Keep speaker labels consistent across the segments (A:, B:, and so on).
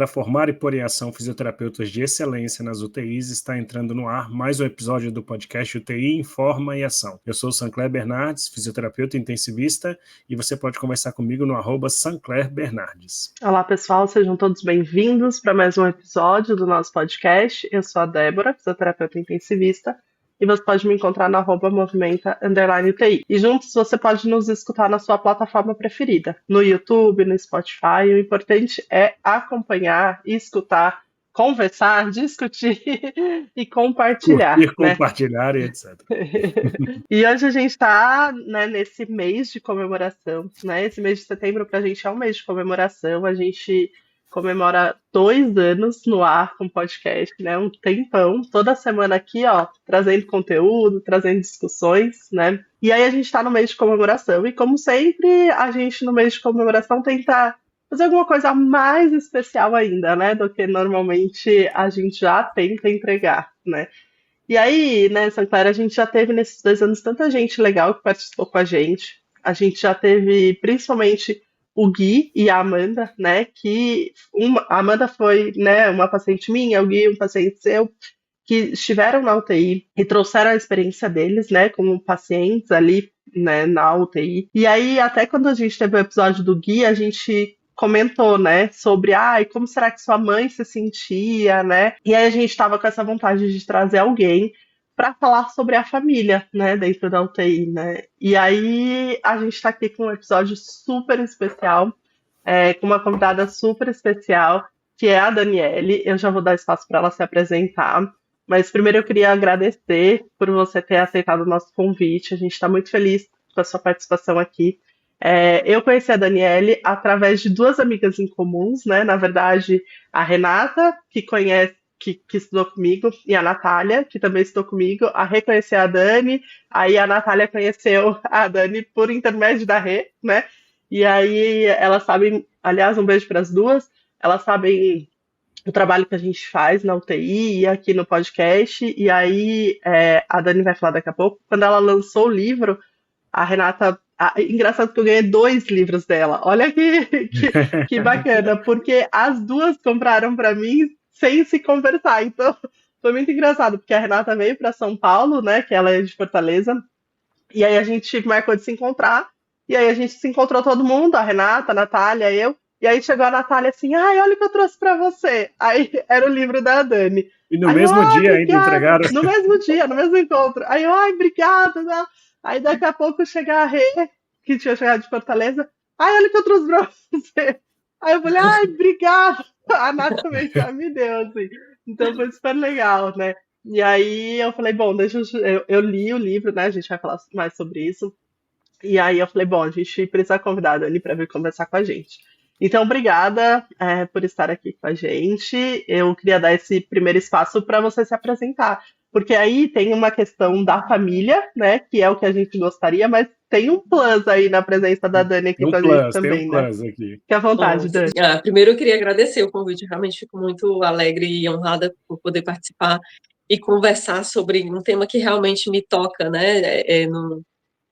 A: Para formar e pôr em ação fisioterapeutas de excelência nas UTIs, está entrando no ar mais um episódio do podcast UTI Informa e Ação. Eu sou o Sancler Bernardes, fisioterapeuta intensivista, e você pode conversar comigo no @SanclerBernardes.
B: Olá pessoal, sejam todos bem-vindos para mais um episódio do nosso podcast. Eu sou a Débora, fisioterapeuta intensivista, e você pode me encontrar no @movimenta_UTI. E juntos você pode nos escutar na sua plataforma preferida, no YouTube, no Spotify. O importante é acompanhar, escutar, conversar, discutir e compartilhar.
A: Curtir, compartilhar e etc.
B: E hoje a gente está, nesse mês de comemoração, né? Esse mês de setembro para a gente é um mês de comemoração. A gente comemora 2 anos no ar com podcast, né? Um tempão, toda semana aqui, ó, trazendo conteúdo, trazendo discussões, né? E aí a gente está no mês de comemoração. E como sempre, a gente no mês de comemoração tenta fazer alguma coisa mais especial ainda, né? Do que normalmente a gente já tenta entregar, né? E aí, né, Sancler, a gente já teve nesses 2 anos tanta gente legal que participou com a gente. A gente já teve, principalmente, o Gui e a Amanda, né, a Amanda foi, né, uma paciente minha, o Gui um paciente seu, que estiveram na UTI e trouxeram a experiência deles, né, como pacientes ali, né, na UTI. E aí, até quando a gente teve o episódio do Gui, a gente comentou, né, sobre, como será que sua mãe se sentia, né? E aí a gente estava com essa vontade de trazer alguém para falar sobre a família, né, dentro da UTI, né? E aí a gente está aqui com um episódio super especial, com uma convidada super especial, que é a Daniele. Eu já vou dar espaço para ela se apresentar, mas primeiro eu queria agradecer por você ter aceitado o nosso convite. A gente está muito feliz com a sua participação aqui. Eu conheci a Daniele através de 2 amigas em comuns, né? Na verdade, a Renata, que estudou comigo, e a Natália, que também estudou comigo. A Rê conheceu a Dani, aí a Natália conheceu a Dani por intermédio da Rê, né? E aí elas sabem, aliás, um beijo para as duas, elas sabem o trabalho que a gente faz na UTI e aqui no podcast. E aí a Dani vai falar daqui a pouco. Quando ela lançou o livro, a Renata... engraçado que eu ganhei 2 livros dela. Olha que bacana, porque as duas compraram para mim sem se conversar. Então, foi muito engraçado, porque a Renata veio para São Paulo, né, que ela é de Fortaleza, e aí a gente marcou de se encontrar, e aí a gente se encontrou todo mundo, a Renata, a Natália, eu, e aí chegou a Natália assim, olha o que eu trouxe para você. Aí era o livro da Dani.
A: E no mesmo dia ainda entregaram?
B: No mesmo dia, no mesmo encontro. Aí eu, obrigada, né? Aí daqui a pouco chega a Rê, que tinha chegado de Fortaleza. Olha o que eu trouxe pra você. Aí eu falei, obrigada. A Nath também já me deu, assim. Então foi super legal, né? E aí eu falei, bom, eu li o livro, né? A gente vai falar mais sobre isso. E aí eu falei, bom, a gente precisa convidar a Dani para vir conversar com a gente. Então, obrigada por estar aqui com a gente. Eu queria dar esse primeiro espaço para você se apresentar, porque aí tem uma questão da família, né, que é o que a gente gostaria, mas tem um plus aí na presença da Dani aqui com a gente também,
A: tem um
B: né?
A: plus aqui.
B: Fique à vontade, Dani.
C: Primeiro eu queria agradecer o convite, eu realmente fico muito alegre e honrada por poder participar e conversar sobre um tema que realmente me toca, né,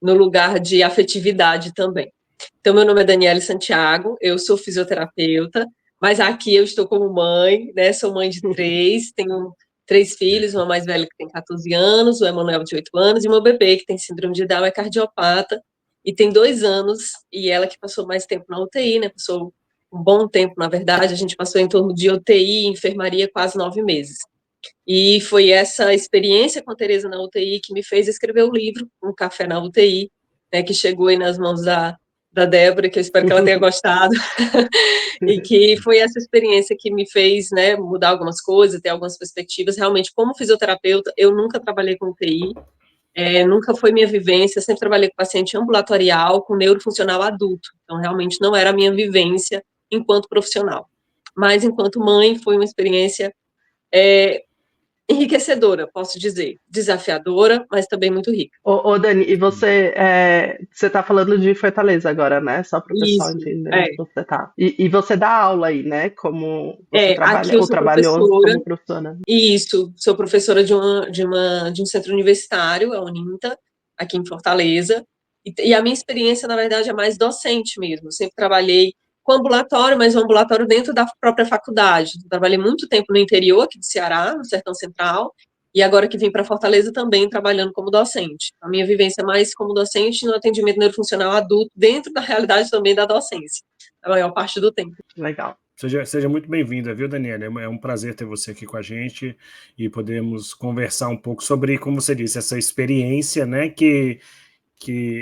C: no lugar de afetividade também. Então, meu nome é Daniele Santiago, eu sou fisioterapeuta, mas aqui eu estou como mãe, né? Sou mãe de 3, tenho 3 filhos, uma mais velha que tem 14 anos, o Emanuel de 8 anos, e uma bebê que tem síndrome de Down, é cardiopata, e tem 2 anos, e ela que passou mais tempo na UTI, né? Passou um bom tempo, na verdade, a gente passou em torno de UTI e enfermaria quase 9 meses. E foi essa experiência com a Tereza na UTI que me fez escrever o livro, Um Café na UTI, né, que chegou aí nas mãos da Débora, que eu espero que ela tenha gostado, e que foi essa experiência que me fez, né, mudar algumas coisas, ter algumas perspectivas. Realmente, como fisioterapeuta, eu nunca trabalhei com UTI, nunca foi minha vivência, sempre trabalhei com paciente ambulatorial, com neurofuncional adulto, então realmente não era a minha vivência enquanto profissional. Mas, enquanto mãe, foi uma experiência enriquecedora, posso dizer, desafiadora, mas também muito rica.
B: Ô Dani, e você tá falando de Fortaleza agora, né? Só para o pessoal entender onde você tá. E você dá aula aí, né? Como você trabalha, ou trabalhou como professora.
C: Isso, sou professora de um centro universitário, a Uninta, aqui em Fortaleza, e a minha experiência, na verdade, é mais docente mesmo. Eu sempre trabalhei com ambulatório, mas um ambulatório dentro da própria faculdade. Trabalhei muito tempo no interior aqui de Ceará, no Sertão Central, e agora que vim para Fortaleza também trabalhando como docente. A minha vivência é mais como docente no atendimento neurofuncional adulto, dentro da realidade também da docência, a maior parte do tempo.
B: Legal.
A: Seja muito bem-vinda, viu, Daniela? É um prazer ter você aqui com a gente e podermos conversar um pouco sobre, como você disse, essa experiência, né, que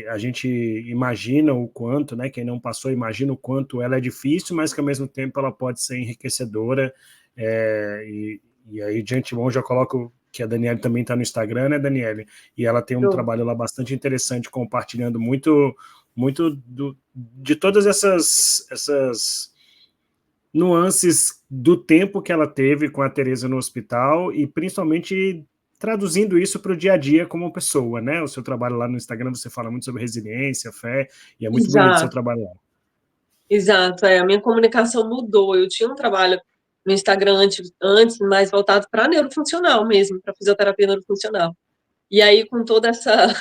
A: a gente imagina o quanto, né, quem não passou imagina o quanto ela é difícil, mas que ao mesmo tempo ela pode ser enriquecedora, e aí de antemão já coloco que a Daniela também está no Instagram, né, Daniela? E ela tem um trabalho lá bastante interessante, compartilhando muito de todas essas nuances do tempo que ela teve com a Teresa no hospital e principalmente traduzindo isso para o dia a dia como pessoa, né? O seu trabalho lá no Instagram, você fala muito sobre resiliência, fé, e é muito bonito o seu trabalho lá.
C: Exato, a minha comunicação mudou. Eu tinha um trabalho no Instagram antes mais voltado para neurofuncional mesmo, para fisioterapia neurofuncional. E aí, com toda essa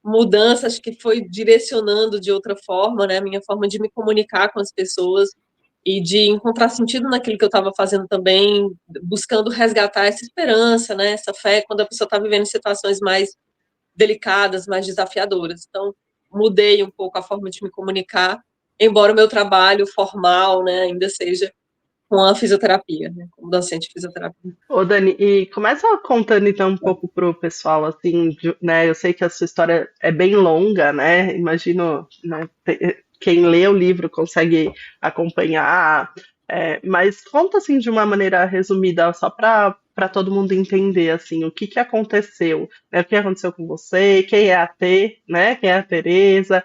C: mudança, acho que foi direcionando de outra forma, né, a minha forma de me comunicar com as pessoas e de encontrar sentido naquilo que eu estava fazendo também, buscando resgatar essa esperança, né, essa fé, quando a pessoa está vivendo situações mais delicadas, mais desafiadoras. Então, mudei um pouco a forma de me comunicar, embora o meu trabalho formal, né, ainda seja com a fisioterapia, né, como docente de fisioterapia.
B: Ô, Dani, e começa contando então um pouco pro pessoal, assim, né? Eu sei que a sua história é bem longa, né? Imagino, né, quem lê o livro consegue acompanhar, mas conta assim de uma maneira resumida, só para todo mundo entender assim o que aconteceu, né? O que aconteceu com você, quem é a T, né? Quem é a Teresa,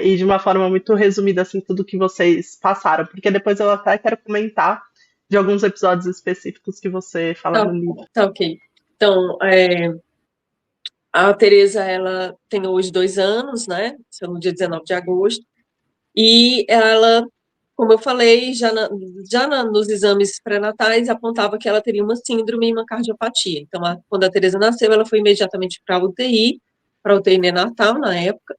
B: e de uma forma muito resumida assim tudo que vocês passaram, porque depois eu até quero comentar de alguns episódios específicos que você fala no livro.
C: Tá ok. Então, a Teresa, ela tem hoje 2 anos, né? No dia 19 de agosto. E ela, como eu falei, nos exames pré-natais, apontava que ela teria uma síndrome e uma cardiopatia. Então, quando a Teresa nasceu, ela foi imediatamente para a UTI neonatal na época,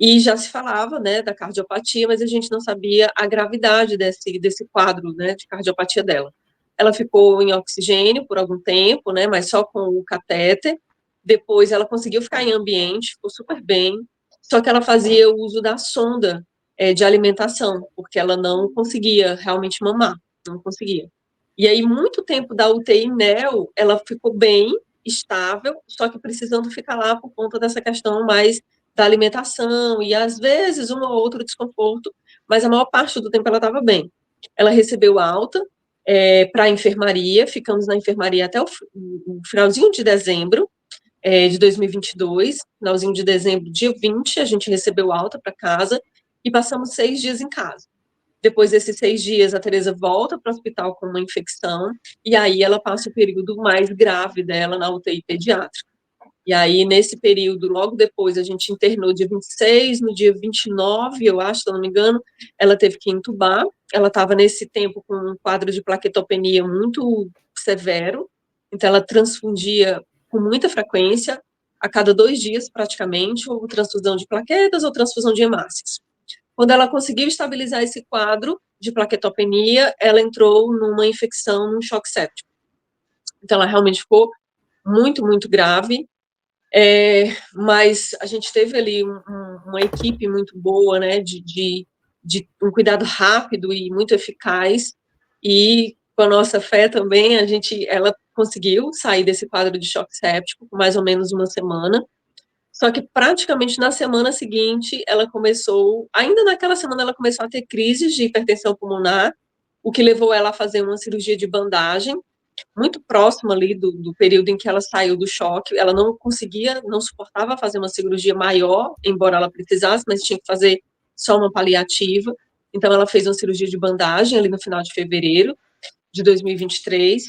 C: e já se falava, né, da cardiopatia, mas a gente não sabia a gravidade desse quadro, né, de cardiopatia dela. Ela ficou em oxigênio por algum tempo, né, mas só com o catéter. Depois ela conseguiu ficar em ambiente, ficou super bem, só que ela fazia o uso da sonda de alimentação, porque ela não conseguia realmente mamar, não conseguia. E aí, muito tempo da UTI neo, ela ficou bem, estável, só que precisando ficar lá por conta dessa questão mais da alimentação e, às vezes, um ou outro desconforto, mas a maior parte do tempo ela estava bem. Ela recebeu alta para a enfermaria, ficamos na enfermaria até o finalzinho de dezembro de 2022, finalzinho de dezembro, dia 20, a gente recebeu alta para casa e passamos 6 dias em casa. Depois desses 6 dias, a Teresa volta para o hospital com uma infecção, e aí ela passa o período mais grave dela na UTI pediátrica. E aí, nesse período, logo depois, a gente internou dia 26, no dia 29, eu acho, se eu não me engano, ela teve que entubar. Ela estava, nesse tempo, com um quadro de plaquetopenia muito severo, então ela transfundia com muita frequência, a cada 2 dias, praticamente, ou transfusão de plaquetas ou transfusão de hemácias. Quando ela conseguiu estabilizar esse quadro de plaquetopenia, ela entrou numa infecção, num choque séptico. Então, ela realmente ficou muito, muito grave, mas a gente teve ali uma equipe muito boa, né, de um cuidado rápido e muito eficaz, e com a nossa fé também, ela conseguiu sair desse quadro de choque séptico por mais ou menos uma semana, só que praticamente na semana seguinte, ainda naquela semana ela começou a ter crises de hipertensão pulmonar, o que levou ela a fazer uma cirurgia de bandagem, muito próximo ali do período em que ela saiu do choque. Ela não suportava fazer uma cirurgia maior, embora ela precisasse, mas tinha que fazer só uma paliativa. Então, ela fez uma cirurgia de bandagem ali no final de fevereiro de 2023.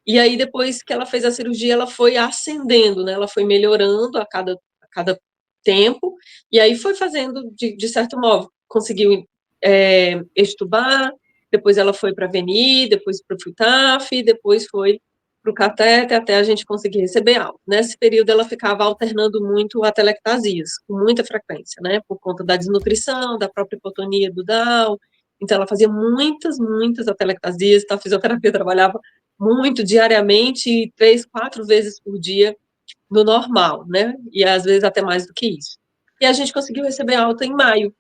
C: E aí, depois que ela fez a cirurgia, ela foi ascendendo, né? Ela foi melhorando a cada tempo, e aí foi fazendo, de certo modo, conseguiu extubar, depois ela foi para a VNI, depois para o FUTAF, depois foi para o catéter, até a gente conseguir receber alta. Nesse período, ela ficava alternando muito atelectasias, com muita frequência, né, por conta da desnutrição, da própria hipotonia do Down, Então, ela fazia muitas atelectasias, então a fisioterapia trabalhava muito, diariamente, 3, 4 vezes por dia, no normal, né? E às vezes até mais do que isso. E a gente conseguiu receber alta em maio.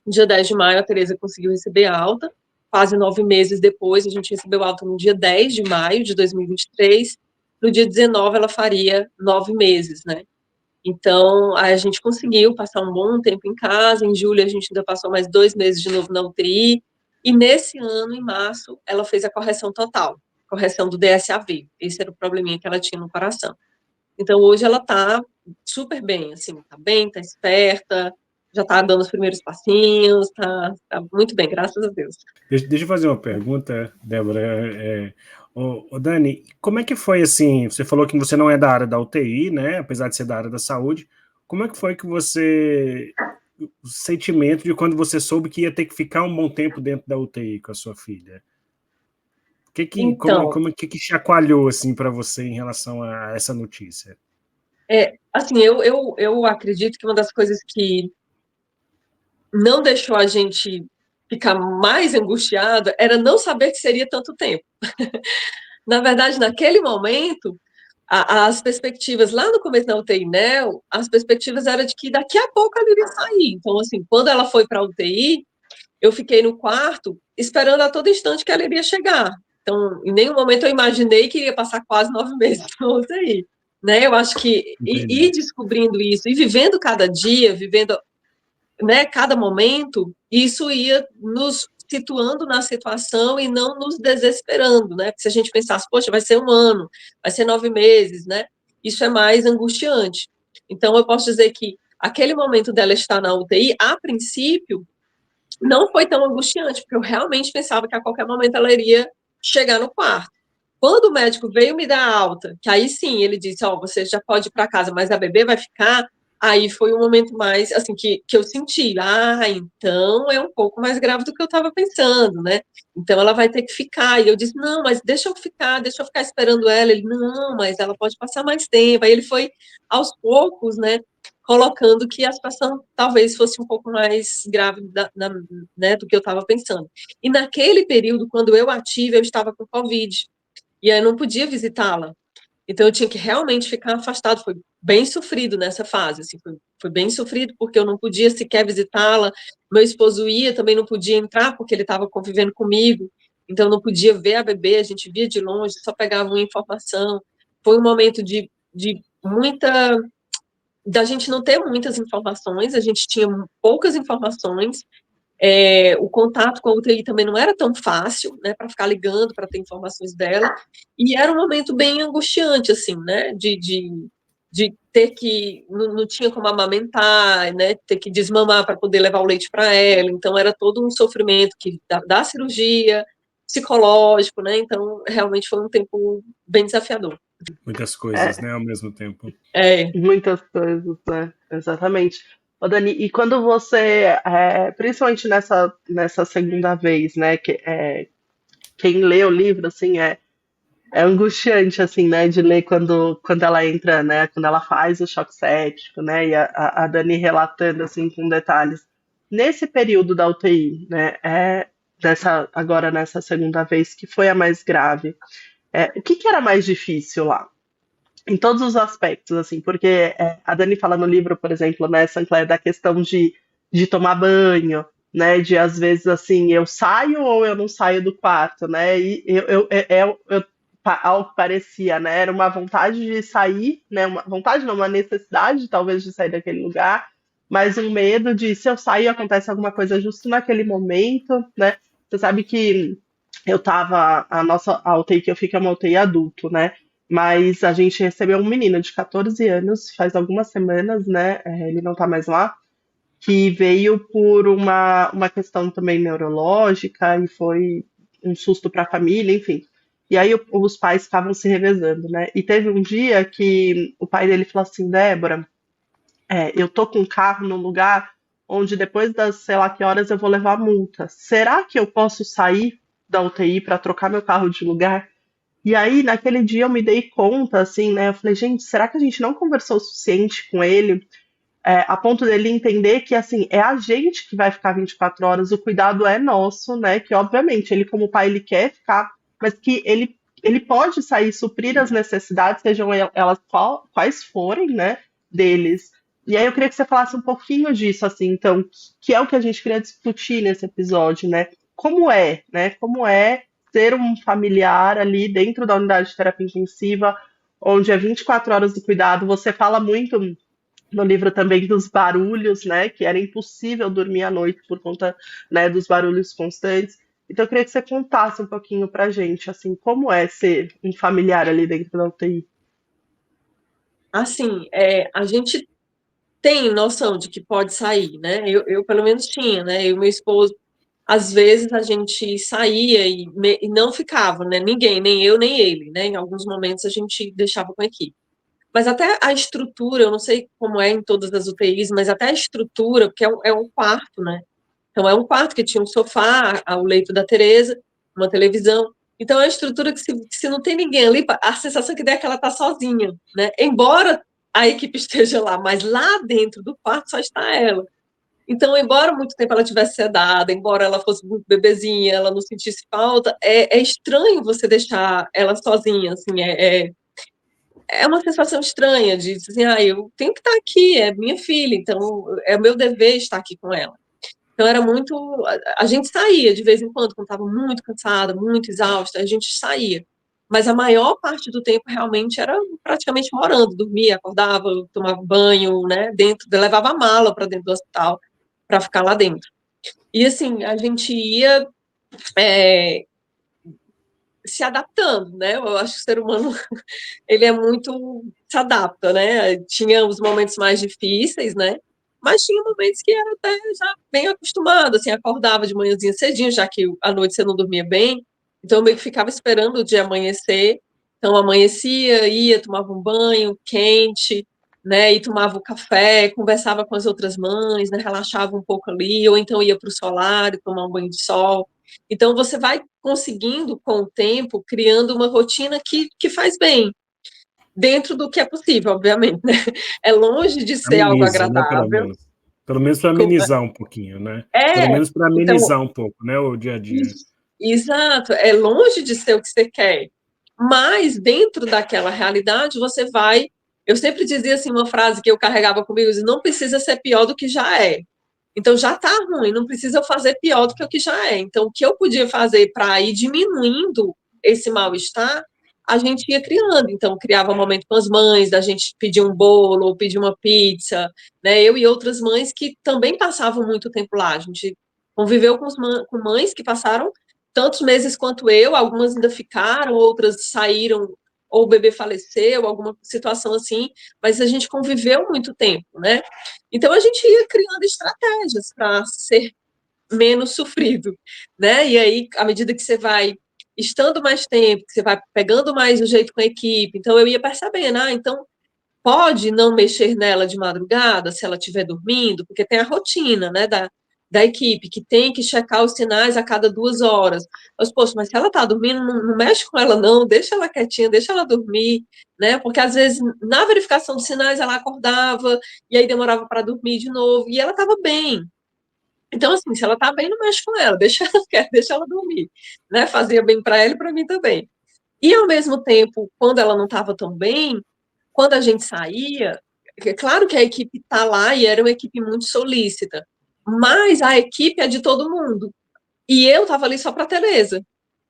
C: Dia 10 de maio, a Tereza conseguiu receber alta. Quase 9 meses depois, a gente recebeu alta no dia 10 de maio de 2023. No dia 19, ela faria 9 meses, né? Então, a gente conseguiu passar um bom tempo em casa. Em julho, a gente ainda passou mais 2 meses de novo na UTI. E nesse ano, em março, ela fez a correção total, correção do DSAV. Esse era o probleminha que ela tinha no coração. Então, hoje ela está super bem, assim, está bem, está esperta, já está dando os primeiros passinhos, está muito bem, graças a Deus.
A: Deixa eu fazer uma pergunta, Débora. Dani, como é que foi, assim, você falou que você não é da área da UTI, né, apesar de ser da área da saúde, como é que foi que você, o sentimento de quando você soube que ia ter que ficar um bom tempo dentro da UTI com a sua filha?
C: Então,
A: Como que chacoalhou, assim, para você em relação a essa notícia?
C: assim, eu acredito que uma das coisas que não deixou a gente ficar mais angustiada era não saber que seria tanto tempo. Na verdade, naquele momento, as perspectivas lá no começo da UTI NEO, as perspectivas eram de que daqui a pouco ela iria sair. Então, assim, quando ela foi para a UTI, eu fiquei no quarto esperando a todo instante que ela iria chegar. Então, em nenhum momento eu imaginei que iria passar quase 9 meses na UTI. Né? Eu acho que ir descobrindo isso e vivendo cada dia, vivendo, né, cada momento, isso ia nos situando na situação e não nos desesperando, né? Porque se a gente pensasse, poxa, vai ser 1 ano, vai ser 9 meses, né? Isso é mais angustiante. Então, eu posso dizer que aquele momento dela estar na UTI, a princípio, não foi tão angustiante, porque eu realmente pensava que a qualquer momento ela iria chegar no quarto. Quando o médico veio me dar alta, que aí sim ele disse, ó, você já pode ir para casa, mas a bebê vai ficar, aí foi um momento mais, assim, que eu senti, então é um pouco mais grave do que eu estava pensando, né? Então ela vai ter que ficar. E eu disse, não, mas deixa eu ficar esperando ela. Ele, não, mas ela pode passar mais tempo. Aí ele foi, aos poucos, né, colocando que a situação talvez fosse um pouco mais grave né, do que eu estava pensando. E naquele período, quando eu a tive, eu estava com Covid. E aí eu não podia visitá-la. Então eu tinha que realmente ficar afastado. Foi bem sofrido nessa fase, assim, foi bem sofrido porque eu não podia sequer visitá-la. Meu esposo ia, também não podia entrar porque ele estava convivendo comigo. Então não podia ver a bebê, a gente via de longe, só pegava uma informação. Foi um momento de muita, da gente não ter muitas informações, a gente tinha poucas informações. O contato com a UTI também não era tão fácil, né, para ficar ligando, para ter informações dela, e era um momento bem angustiante, assim, né, de ter que, não tinha como amamentar, né, ter que desmamar para poder levar o leite para ela, então era todo um sofrimento da cirurgia, psicológico, né, então realmente foi um tempo bem desafiador.
A: Muitas coisas, né, ao mesmo tempo.
B: Muitas coisas, né? Exatamente. Ô, Dani, e quando você, principalmente nessa segunda vez, né, quem lê o livro, assim, é angustiante, assim, né, de ler quando ela entra, né, quando ela faz o choque séptico, né, e a Dani relatando, assim, com detalhes. Nesse período da UTI, né, agora nessa segunda vez, que foi a mais grave, o que era mais difícil lá? Em todos os aspectos, assim, porque a Dani fala no livro, por exemplo, né, Sancler, da questão de tomar banho, né, de às vezes assim, eu saio ou eu não saio do quarto, né, e ao que parecia, né, era uma vontade de sair, né, uma vontade não, uma necessidade talvez de sair daquele lugar, mas um medo de se eu sair acontece alguma coisa justo naquele momento, né, você sabe que eu tava, a UTI que eu fico é uma UTI adulto, né, mas a gente recebeu um menino de 14 anos, faz algumas semanas, né? Ele não tá mais lá, que veio por uma questão também neurológica e foi um susto para a família, enfim. E aí os pais ficavam se revezando, né? E teve um dia que o pai dele falou assim, Débora, eu tô com um carro num lugar onde depois das sei lá que horas eu vou levar multa. Será que eu posso sair da UTI para trocar meu carro de lugar? E aí, naquele dia, eu me dei conta, assim, né? Eu falei, gente, será que a gente não conversou o suficiente com ele? a ponto dele entender que, assim, é a gente que vai ficar 24 horas, o cuidado é nosso, né? Que, obviamente, ele, como pai, ele quer ficar, mas que ele pode sair, suprir as necessidades, sejam elas quais forem, né, deles. E aí eu queria que você falasse um pouquinho disso, assim, então, que é o que a gente queria discutir nesse episódio, né? Como é, né? Como é ser um familiar ali dentro da unidade de terapia intensiva, onde é 24 horas do cuidado. Você fala muito no livro também dos barulhos, né? Que era impossível dormir à noite por conta, né, dos barulhos constantes. Então eu queria que você contasse um pouquinho pra gente, assim, como é ser um familiar ali dentro da UTI.
C: Assim, a gente tem noção de que pode sair, né? Eu pelo menos tinha, né? Eu e meu esposo, às vezes a gente saía e não ficava, né? Ninguém, nem eu, nem ele, né? Em alguns momentos a gente deixava com a equipe. Mas até a estrutura, eu não sei como é em todas as UTIs, mas até a estrutura, porque é um quarto, né? Então é um quarto que tinha um sofá, o leito da Tereza, uma televisão. Então é uma estrutura que se não tem ninguém ali, a sensação que dá é que ela está sozinha, né? Embora a equipe esteja lá, mas lá dentro do quarto só está ela. Então, embora muito tempo ela tivesse sedada, embora ela fosse muito bebezinha, ela não sentisse falta, é estranho você deixar ela sozinha, assim, é uma sensação estranha de assim, eu tenho que estar aqui, é minha filha, então é o meu dever estar aqui com ela. Então era muito, a gente saía de vez em quando estava muito cansada, muito exausta, a gente saía. Mas a maior parte do tempo realmente era praticamente morando, dormia, acordava, tomava banho, né, dentro, levava a mala para dentro do hospital para ficar lá dentro. E assim, a gente ia se adaptando, né? Eu acho que o ser humano ele é muito se adapta, né? Tinha os momentos mais difíceis, né? Mas tinha momentos que era até já bem acostumado, assim, acordava de manhãzinha cedinho, já que à noite você não dormia bem, então eu meio que ficava esperando o dia amanhecer. Então amanhecia, ia, tomava um banho quente, né? E tomava o café, conversava com as outras mães, né? Relaxava um pouco ali, ou então ia para o solar, tomar um banho de sol. Então você vai conseguindo com o tempo criando uma rotina que faz bem dentro do que é possível, obviamente, né? É longe de ser algo
A: Ameniza, né, pelo
C: agradável.
A: menos. Pelo menos para amenizar um pouquinho, né? Pelo
C: É,
A: menos para
C: então,
A: amenizar um pouco, né, o dia a dia.
C: exato, é longe de ser o que você quer, mas dentro daquela realidade você vai. Eu sempre dizia assim uma frase que eu carregava comigo: não precisa ser pior do que já é. Então já está ruim, não precisa eu fazer pior do que o que já é. Então o que eu podia fazer para ir diminuindo esse mal-estar, a gente ia criando. Então criava um momento com as mães, da gente pedir um bolo ou pedir uma pizza, né? Eu e outras mães que também passavam muito tempo lá. A gente conviveu com mães que passaram tantos meses quanto eu, algumas ainda ficaram, outras saíram ou o bebê faleceu, alguma situação assim, mas a gente conviveu muito tempo, né? Então a gente ia criando estratégias para ser menos sofrido, né? E aí, à medida que você vai estando mais tempo, que você vai pegando mais o jeito com a equipe, então eu ia percebendo, então pode não mexer nela de madrugada se ela estiver dormindo, porque tem a rotina, né, da equipe, que tem que checar os sinais a cada 2 horas. Poxa, mas se ela está dormindo, não mexe com ela não, deixa ela quietinha, deixa ela dormir, né, porque às vezes na verificação dos sinais ela acordava e aí demorava para dormir de novo, e ela estava bem. Então, assim, se ela está bem, não mexe com ela, deixa ela quieta, deixa ela dormir, né, fazia bem para ela e para mim também. E, ao mesmo tempo, quando ela não estava tão bem, quando a gente saía, é claro que a equipe está lá e era uma equipe muito solícita, mas a equipe é de todo mundo. E eu estava ali só para a Tereza.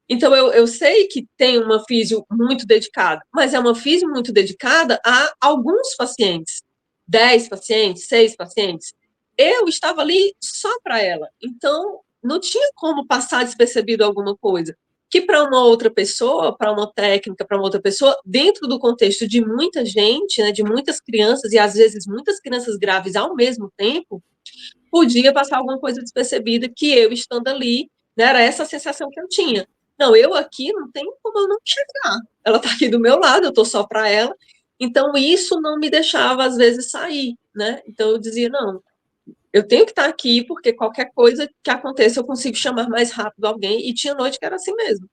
C: Então, eu sei que tem uma físio muito dedicada, mas é uma físio muito dedicada a alguns pacientes, 10 pacientes, 6 pacientes. Eu estava ali só para ela. Então, não tinha como passar despercebido alguma coisa. Que para uma outra pessoa, para uma técnica, para uma outra pessoa, dentro do contexto de muita gente, né, de muitas crianças, e às vezes muitas crianças graves ao mesmo tempo, podia passar alguma coisa despercebida que eu estando ali, né, era essa a sensação que eu tinha. Não, eu aqui não tenho como eu não chegar. Ela está aqui do meu lado, eu estou só para ela. Então, isso não me deixava, às vezes, sair, né? Então, eu dizia, não, eu tenho que estar aqui, porque qualquer coisa que aconteça, eu consigo chamar mais rápido alguém. E tinha noite que era assim mesmo.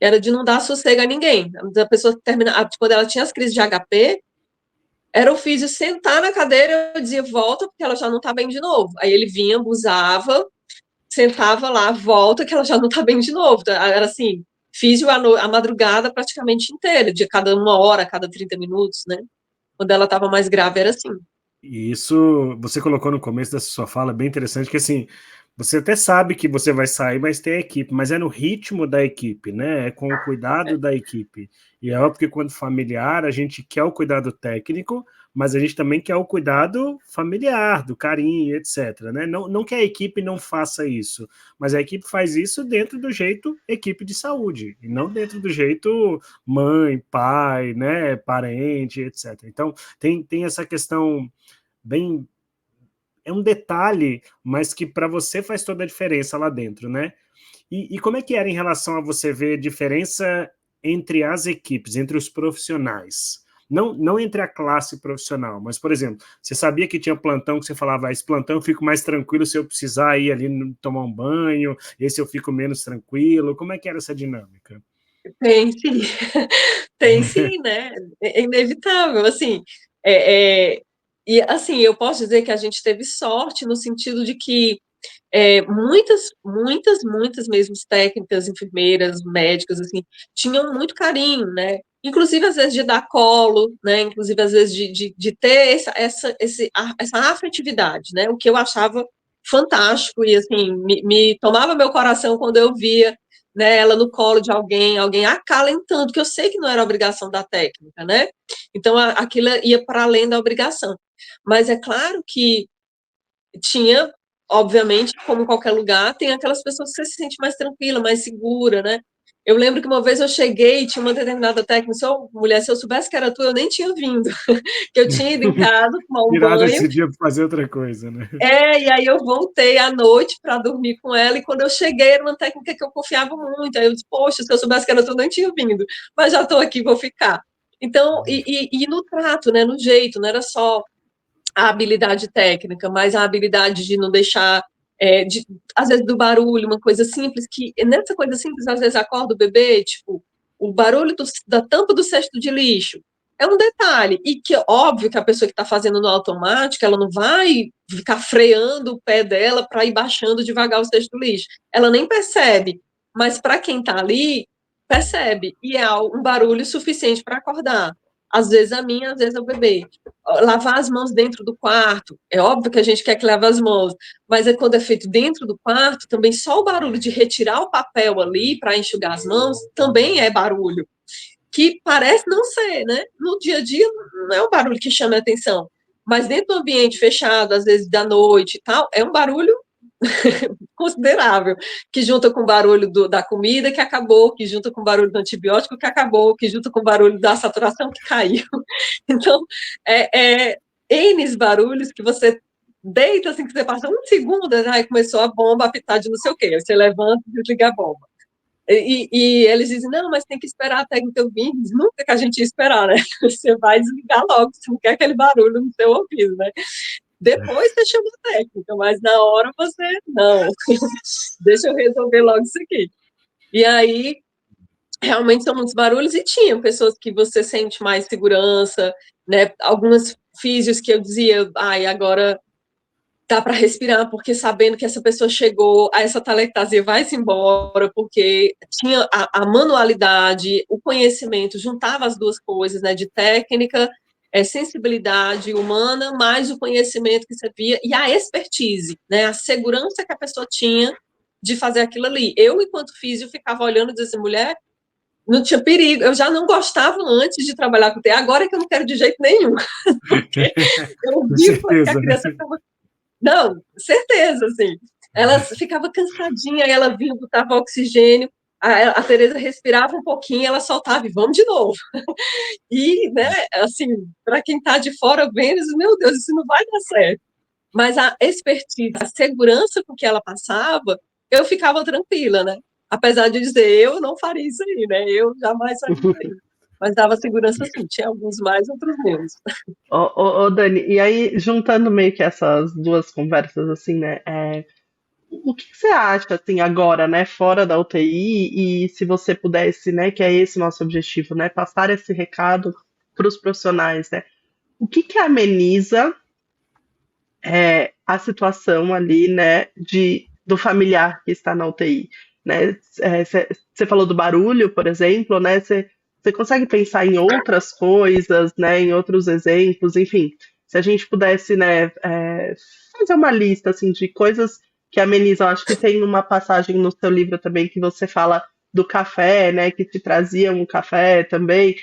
C: Era de não dar sossego a ninguém. A pessoa termina, quando ela tinha as crises de HP, era o físio sentar na cadeira, eu dizia, volta, porque ela já não tá bem de novo. Aí ele vinha, abusava, sentava lá, volta, que ela já não tá bem de novo. Era assim, físio a madrugada praticamente inteira, de cada 1 hora, cada 30 minutos, né? Quando ela tava mais grave, era assim.
A: E isso você colocou no começo dessa sua fala, bem interessante, que assim, você até sabe que você vai sair, mas tem a equipe, mas é no ritmo da equipe, né? É com o cuidado da equipe. E é óbvio que quando familiar, a gente quer o cuidado técnico, mas a gente também quer o cuidado familiar, do carinho, etc. Né? Não que a equipe não faça isso, mas a equipe faz isso dentro do jeito equipe de saúde, e não dentro do jeito mãe, pai, né, parente, etc. Então, tem essa questão bem. É um detalhe, mas que para você faz toda a diferença lá dentro, né? E como é que era em relação a você ver diferença entre as equipes, entre os profissionais? Não entre a classe profissional, mas, por exemplo, você sabia que tinha plantão que você falava, esse plantão eu fico mais tranquilo se eu precisar ir ali tomar um banho, esse eu fico menos tranquilo. Como é que era essa dinâmica?
C: Tem sim, tem sim, né? É inevitável, assim. E assim, eu posso dizer que a gente teve sorte no sentido de que muitas mesmo técnicas, enfermeiras, médicas, assim, tinham muito carinho, né? Inclusive, às vezes, de dar colo, né? Inclusive, às vezes, de ter essa afetividade, né? O que eu achava fantástico e, assim, me tomava meu coração quando eu via, né, ela no colo de alguém acalentando, que eu sei que não era obrigação da técnica, né? Então, aquilo ia para além da obrigação. Mas é claro que tinha, obviamente, como em qualquer lugar, tem aquelas pessoas que você se sente mais tranquila, mais segura, né? Eu lembro que uma vez eu cheguei e tinha uma determinada técnica, mulher, se eu soubesse que era tu, eu nem tinha vindo, que eu tinha ido em casa tomar um
A: Tirado
C: banho,
A: esse dia para fazer outra coisa, né?
C: e aí eu voltei à noite para dormir com ela, e quando eu cheguei era uma técnica que eu confiava muito, aí eu disse, poxa, se eu soubesse que era tu, eu nem tinha vindo, mas já estou aqui, vou ficar. Então, e no trato, né, no jeito, não era só a habilidade técnica, mas a habilidade de não deixar, às vezes, do barulho, uma coisa simples, que nessa coisa simples, às vezes, acorda o bebê, tipo, o barulho da tampa do cesto de lixo. É um detalhe, e que óbvio que a pessoa que está fazendo no automático, ela não vai ficar freando o pé dela para ir baixando devagar o cesto do lixo. Ela nem percebe, mas para quem está ali, percebe, e é um barulho suficiente para acordar. Às vezes a minha, às vezes o bebê. Lavar as mãos dentro do quarto, é óbvio que a gente quer que lave as mãos, mas quando é feito dentro do quarto, também só o barulho de retirar o papel ali para enxugar as mãos também é barulho, que parece não ser, né? No dia a dia não é um barulho que chama a atenção, mas dentro do ambiente fechado, às vezes da noite e tal, é um barulho considerável, que junta com o barulho da comida que acabou, que junta com o barulho do antibiótico que acabou, que junta com o barulho da saturação que caiu. Então, N barulhos que você deita, assim, que você passa um segundo, aí começou a bomba a apitar de não sei o quê, aí você levanta e desliga a bomba. E eles dizem, não, mas tem que esperar a técnica vir. Nunca que a gente ia esperar, né? Você vai desligar logo, você não quer aquele barulho no seu ouvido, né? Depois você chama a técnica, mas na hora você, não. Deixa eu resolver logo isso aqui. E aí, realmente são muitos barulhos, e tinha pessoas que você sente mais segurança, né? Algumas físios que eu dizia, ai, agora dá para respirar, porque sabendo que essa pessoa chegou, a essa talectasia vai-se embora, porque tinha a manualidade, o conhecimento, juntava as duas coisas, né? De técnica, sensibilidade humana, mais o conhecimento que você via, e a expertise, né? A segurança que a pessoa tinha de fazer aquilo ali. Eu, enquanto físio, ficava olhando e dizia assim, mulher, não tinha perigo. Eu já não gostava antes de trabalhar com TI, agora é que eu não quero de jeito nenhum. Porque eu
A: Com
C: vi que a
A: certeza, né?
C: criança ficava. Não, certeza, assim. Ela ficava cansadinha, aí ela vinha, botava oxigênio, a Tereza respirava um pouquinho, ela soltava e vamos de novo. E, né, assim, para quem está de fora vendo, meu Deus, isso não vai dar certo. Mas a expertise, a segurança com que ela passava, eu ficava tranquila, né? Apesar de dizer, eu não faria isso aí, né? Eu jamais faria isso aí. Mas dava segurança sim, tinha alguns mais, outros menos.
B: Ô, Dani, e aí, juntando meio que essas duas conversas, assim, né? O que você acha, assim, agora, né, fora da UTI, e se você pudesse, né, que é esse o nosso objetivo, né, passar esse recado para os profissionais, né? o que que ameniza a situação ali, né, do familiar que está na UTI, né? Você falou do barulho, por exemplo, né? Você consegue pensar em outras coisas, né? Em outros exemplos, enfim. Se a gente pudesse, né, fazer uma lista assim de coisas que amenizam, acho que tem uma passagem no seu livro também que você fala do café, né? Que te trazia um café também.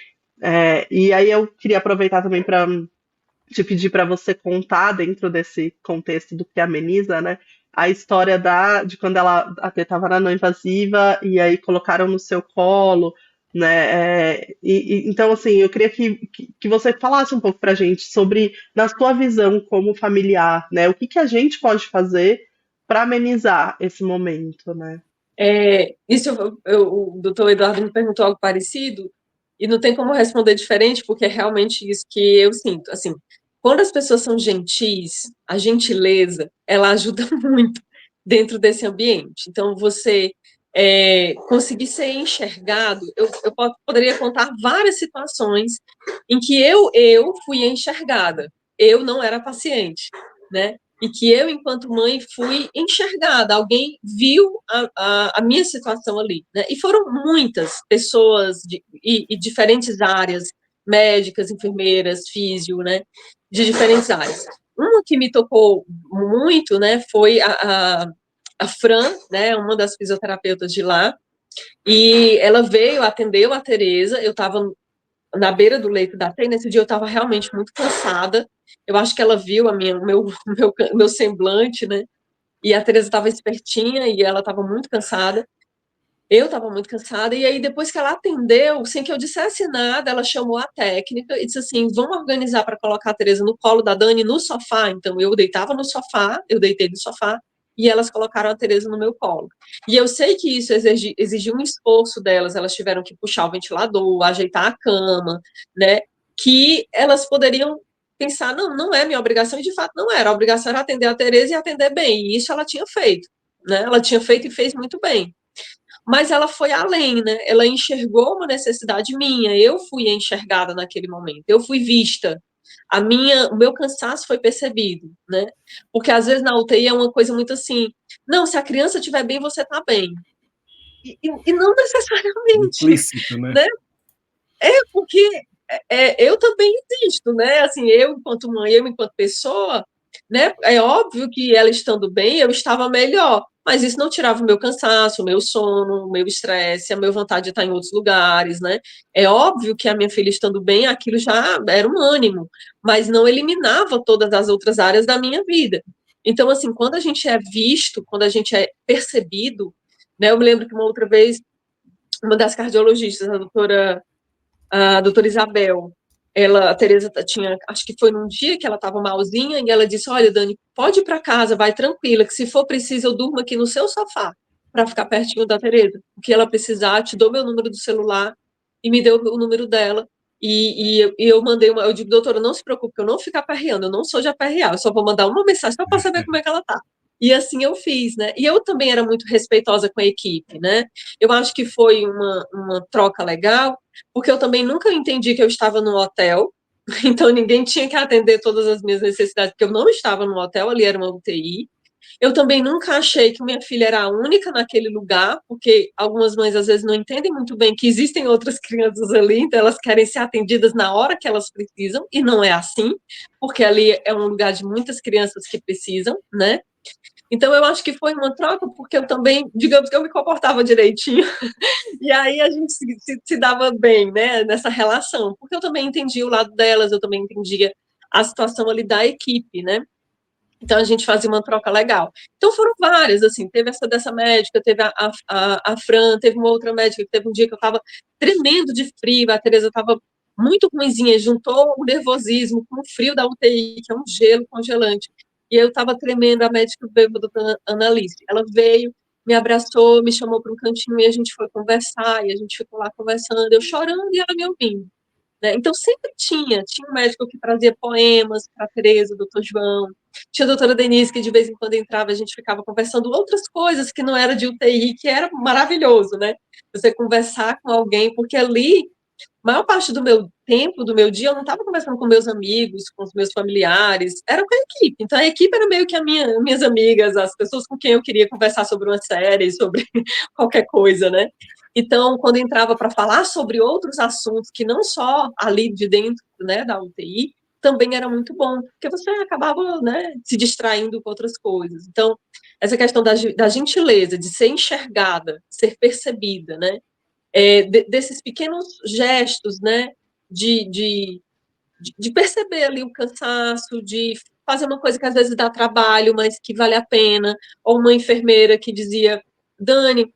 B: E aí eu queria aproveitar também para te pedir para você contar dentro desse contexto do que ameniza, né? A história de quando ela até estava na não invasiva e aí colocaram no seu colo, né? Então, assim, eu queria que você falasse um pouco para a gente sobre, na sua visão como familiar, né? O que que a gente pode fazer para amenizar esse momento, né?
C: Isso, o doutor Eduardo me perguntou algo parecido, e não tem como responder diferente, porque é realmente isso que eu sinto. Assim, quando as pessoas são gentis, a gentileza, ela ajuda muito dentro desse ambiente. Então, você conseguir ser enxergado, eu poderia contar várias situações em que eu fui enxergada, eu não era paciente, né? E que eu, enquanto mãe, fui enxergada, alguém viu a minha situação ali, né? E foram muitas pessoas e diferentes áreas, médicas, enfermeiras, físio, né? De diferentes áreas. Uma que me tocou muito, né, foi a Fran, né, uma das fisioterapeutas de lá, e ela veio, atendeu a Tereza, eu estava na beira do leito da TEI, nesse dia eu estava realmente muito cansada, eu acho que ela viu meu semblante, né, e a Tereza estava espertinha e ela estava muito cansada, eu estava muito cansada, e aí depois que ela atendeu, sem que eu dissesse nada, ela chamou a técnica e disse assim, vamos organizar para colocar a Tereza no colo da Dani no sofá. Então eu deitava no sofá, eu deitei no sofá, e elas colocaram a Tereza no meu colo. E eu sei que isso exigiu um esforço delas, elas tiveram que puxar o ventilador, ajeitar a cama, né, que elas poderiam pensar, não, não é minha obrigação, e de fato não era, a obrigação era atender a Tereza e atender bem, e isso ela tinha feito, né, ela tinha feito e fez muito bem. Mas ela foi além, né? Ela enxergou uma necessidade minha, eu fui enxergada naquele momento, eu fui vista. O meu cansaço foi percebido, né? Porque às vezes na UTI é uma coisa muito assim, não, se a criança estiver bem, você está bem. E não necessariamente,
A: Implícito, né?
C: né? Porque eu também existo, né? Assim, eu enquanto mãe, eu enquanto pessoa, né? É óbvio que ela estando bem, eu estava melhor, mas isso não tirava o meu cansaço, o meu sono, o meu estresse, a minha vontade de estar em outros lugares, né? É óbvio que a minha filha estando bem, aquilo já era um ânimo, mas não eliminava todas as outras áreas da minha vida. Então, assim, quando a gente é visto, quando a gente é percebido, né? Eu me lembro que uma outra vez, uma das cardiologistas, a doutora Isabel, a Tereza tinha, acho que foi num dia que ela estava malzinha, e ela disse, olha, Dani, pode ir para casa, vai tranquila, que se for preciso eu durmo aqui no seu sofá, para ficar pertinho da Tereza. O que ela precisar, te dou meu número do celular, e me deu o número dela, e eu mandei eu digo, doutora, não se preocupe, eu não vou ficar aperreando, eu não sou de aperrear, eu só vou mandar uma mensagem só para saber como é que ela tá. E assim eu fiz, né? E eu também era muito respeitosa com a equipe, né? Eu acho que foi uma troca legal, porque eu também nunca entendi que eu estava no hotel, então ninguém tinha que atender todas as minhas necessidades, porque eu não estava no hotel, ali era uma UTI. Eu também nunca achei que minha filha era a única naquele lugar, porque algumas mães às vezes não entendem muito bem que existem outras crianças ali, então elas querem ser atendidas na hora que elas precisam, e não é assim, porque ali é um lugar de muitas crianças que precisam, né? Então eu acho que foi uma troca, porque eu também, digamos que eu me comportava direitinho, e aí a gente se dava bem, né, nessa relação, porque eu também entendia o lado delas, eu também entendia a situação ali da equipe, né? Então a gente fazia uma troca legal. Então foram várias, assim, teve essa dessa médica, teve a Fran, teve uma outra médica que teve um dia que eu estava tremendo de frio, a Tereza estava muito ruimzinha, juntou o nervosismo com o frio da UTI, que é um gelo congelante. E eu estava tremendo, a médica veio, a doutora Annalise, ela veio, me abraçou, me chamou para um cantinho e a gente foi conversar, e a gente ficou lá conversando, eu chorando e ela me ouvindo. Né? Então, sempre tinha um médico que trazia poemas para a Tereza, o doutor João, tinha a doutora Denise, que de vez em quando entrava, a gente ficava conversando outras coisas que não era de UTI, que era maravilhoso, né? Você conversar com alguém, porque ali maior parte do meu tempo, do meu dia, eu não estava conversando com meus amigos, com os meus familiares, era com a equipe. Então, a equipe era meio que minhas amigas, as pessoas com quem eu queria conversar sobre uma série, sobre qualquer coisa, né? Então, quando entrava para falar sobre outros assuntos, que não só ali de dentro, né, da UTI, também era muito bom, porque você acabava, né, se distraindo com outras coisas. Então, essa questão da gentileza, de ser enxergada, ser percebida, né? Desses pequenos gestos, né, de perceber ali o cansaço, de fazer uma coisa que às vezes dá trabalho, mas que vale a pena, ou uma enfermeira que dizia, Dani,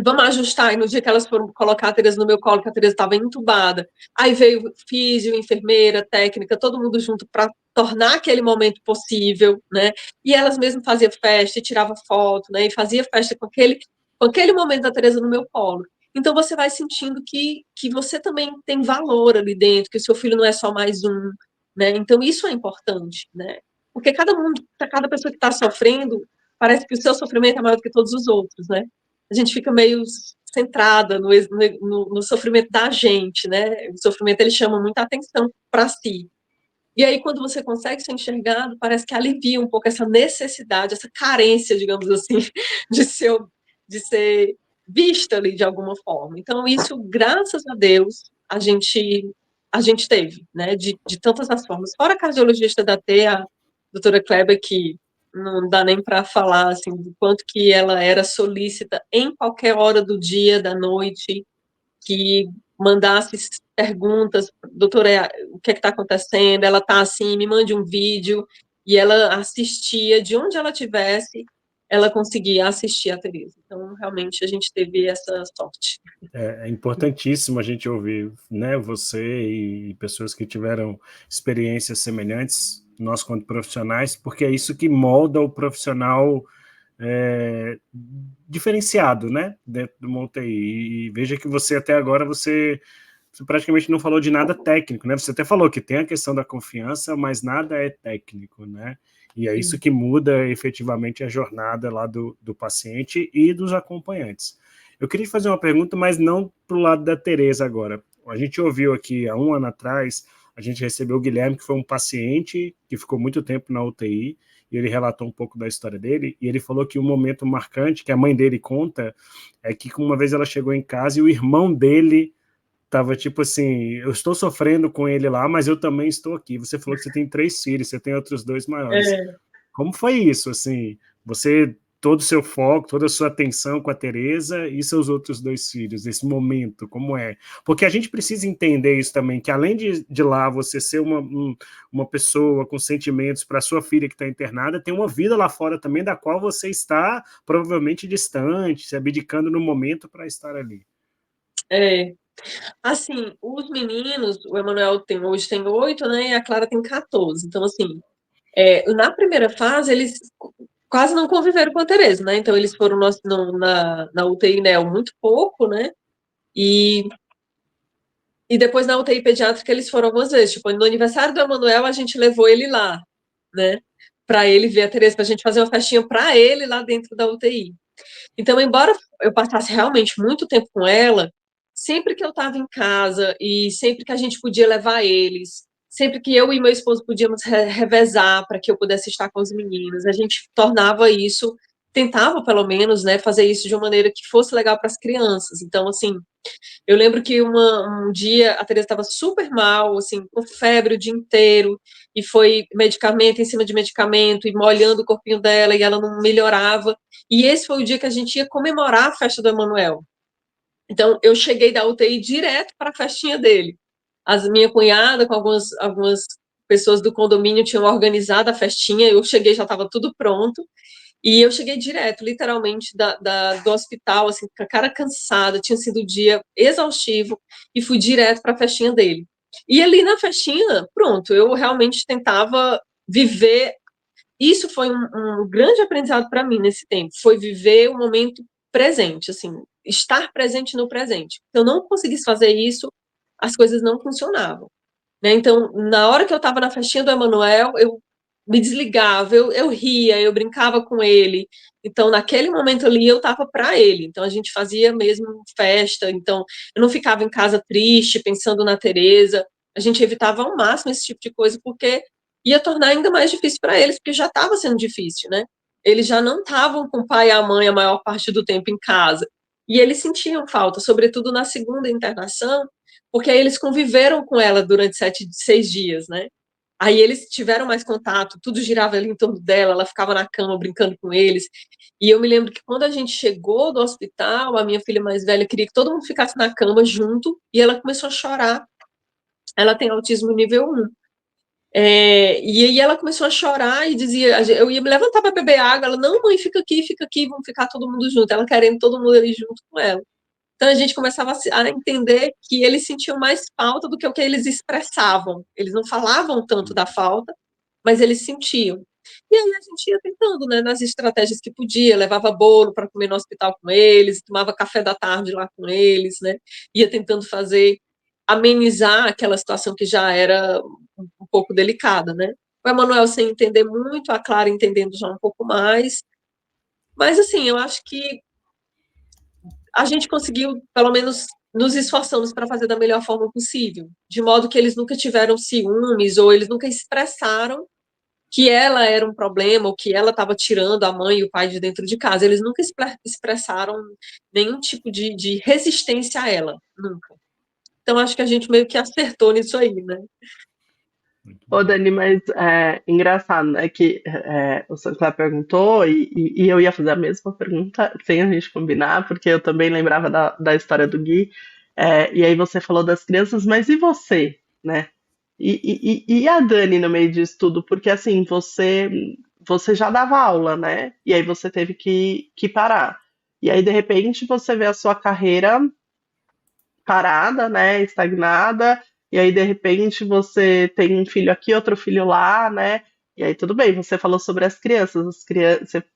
C: vamos ajustar, e no dia que elas foram colocar a Tereza no meu colo, que a Tereza estava entubada, aí veio físio, enfermeira, técnica, todo mundo junto para tornar aquele momento possível, né, e elas mesmas faziam festa, e tirava foto, né, e fazia festa com aquele momento da Tereza no meu colo. Então você vai sentindo que você também tem valor ali dentro, que o seu filho não é só mais um, né, então isso é importante, né, porque cada pessoa que está sofrendo, parece que o seu sofrimento é maior do que todos os outros, né, a gente fica meio centrada no sofrimento da gente, né? O sofrimento, ele chama muita atenção para si. E aí, quando você consegue ser enxergado, parece que alivia um pouco essa necessidade, essa carência, digamos assim, de ser, de ser vista ali de alguma forma. Então, isso, graças a Deus, a gente teve, né? De tantas as formas. Fora a cardiologista da T, a doutora Kleber, que não dá nem para falar assim, do quanto que ela era solícita em qualquer hora do dia, da noite, que mandasse perguntas, doutora, o que está acontecendo? Ela está assim, me mande um vídeo, e ela assistia, de onde ela tivesse, ela conseguia assistir a Tereza. Então, realmente, a gente teve essa sorte.
A: É importantíssimo a gente ouvir, né, você e pessoas que tiveram experiências semelhantes, nós quanto profissionais, porque é isso que molda o profissional diferenciado, né, dentro do UTI. E veja que você até agora, você praticamente não falou de nada técnico, né? Você até falou que tem a questão da confiança, mas nada é técnico, né? E é isso que muda efetivamente a jornada lá do paciente e dos acompanhantes. Eu queria fazer uma pergunta, mas não para o lado da Tereza agora. A gente ouviu aqui há um ano atrás, a gente recebeu o Guilherme, que foi um paciente que ficou muito tempo na UTI, e ele relatou um pouco da história dele, e ele falou que um momento marcante, que a mãe dele conta, é que uma vez ela chegou em casa e o irmão dele tava tipo assim, eu estou sofrendo com ele lá, mas eu também estou aqui. Você falou que você tem 3 filhos, você tem outros 2 maiores. Como foi isso, assim? Você, todo o seu foco, toda a sua atenção com a Tereza e seus outros 2 filhos, esse momento, como é? Porque a gente precisa entender isso também, que além de lá você ser uma pessoa com sentimentos para sua filha que está internada, tem uma vida lá fora também da qual você está provavelmente distante, se abdicando no momento para estar ali.
C: Assim, os meninos, o Emanuel hoje tem 8, né, e a Clara tem 14. Então, assim, na primeira fase, eles quase não conviveram com a Tereza, né? Então, eles foram na UTI NEO muito pouco, né? E depois na UTI pediátrica eles foram algumas vezes. Tipo, no aniversário do Emanuel, a gente levou ele lá, né? Para ele ver a Tereza, para a gente fazer uma festinha para ele lá dentro da UTI. Então, embora eu passasse realmente muito tempo com ela, sempre que eu estava em casa e sempre que a gente podia levar eles, sempre que eu e meu esposo podíamos revezar para que eu pudesse estar com os meninos, a gente tornava isso, tentava pelo menos, né, fazer isso de uma maneira que fosse legal para as crianças. Então, assim, eu lembro que um dia a Teresa estava super mal, assim, com febre o dia inteiro, e foi medicamento em cima de medicamento, e molhando o corpinho dela, e ela não melhorava. E esse foi o dia que a gente ia comemorar a festa do Emanuel. Então, eu cheguei da UTI direto para a festinha dele. Minha cunhada, com algumas pessoas do condomínio, tinham organizado a festinha, eu cheguei, já estava tudo pronto, e eu cheguei direto, literalmente, do hospital, assim, com a cara cansada, tinha sido um dia exaustivo, e fui direto para a festinha dele. E ali na festinha, pronto, eu realmente tentava viver. Isso foi um grande aprendizado para mim nesse tempo, foi viver o momento presente, assim, estar presente no presente. Se eu não conseguisse fazer isso, as coisas não funcionavam. Né? Então, na hora que eu estava na festinha do Emanuel, eu me desligava, eu ria, eu brincava com ele. Então, naquele momento ali, eu estava para ele. Então, a gente fazia mesmo festa. Então, eu não ficava em casa triste, pensando na Tereza. A gente evitava ao máximo esse tipo de coisa, porque ia tornar ainda mais difícil para eles, porque já estava sendo difícil, né? Eles já não estavam com o pai e a mãe a maior parte do tempo em casa. E eles sentiam falta, sobretudo na segunda internação, porque aí eles conviveram com ela durante 6 dias, né? Aí eles tiveram mais contato, tudo girava ali em torno dela, ela ficava na cama brincando com eles. E eu me lembro que quando a gente chegou do hospital, a minha filha mais velha queria que todo mundo ficasse na cama junto, e ela começou a chorar. Ela tem autismo nível 1. E aí ela começou a chorar e dizia, eu ia me levantar para beber água, ela, não, mãe, fica aqui, vamos ficar todo mundo junto. Ela querendo todo mundo ali junto com ela. Então a gente começava a entender que eles sentiam mais falta do que o que eles expressavam. Eles não falavam tanto da falta, mas eles sentiam. E aí a gente ia tentando, né, nas estratégias que podia, levava bolo para comer no hospital com eles, tomava café da tarde lá com eles, né, ia tentando amenizar aquela situação que já era um pouco delicada, né. O Emanuel sem entender muito, a Clara entendendo já um pouco mais, mas assim, eu acho que a gente conseguiu, pelo menos nos esforçamos para fazer da melhor forma possível, de modo que eles nunca tiveram ciúmes ou eles nunca expressaram que ela era um problema ou que ela estava tirando a mãe e o pai de dentro de casa. Eles nunca expressaram nenhum tipo de resistência a ela, nunca. Então, acho que a gente meio que acertou nisso aí, né?
B: Ô, Dani, mas engraçado, né? Que o Sancler perguntou e eu ia fazer a mesma pergunta sem a gente combinar, porque eu também lembrava da história do Gui. E aí você falou das crianças, mas e você, né? E a Dani no meio disso tudo? Porque assim, você já dava aula, né? E aí você teve que parar. E aí, de repente, você vê a sua carreira parada, né, estagnada, e aí de repente você tem um filho aqui, outro filho lá, né? E aí tudo bem, você falou sobre as crianças,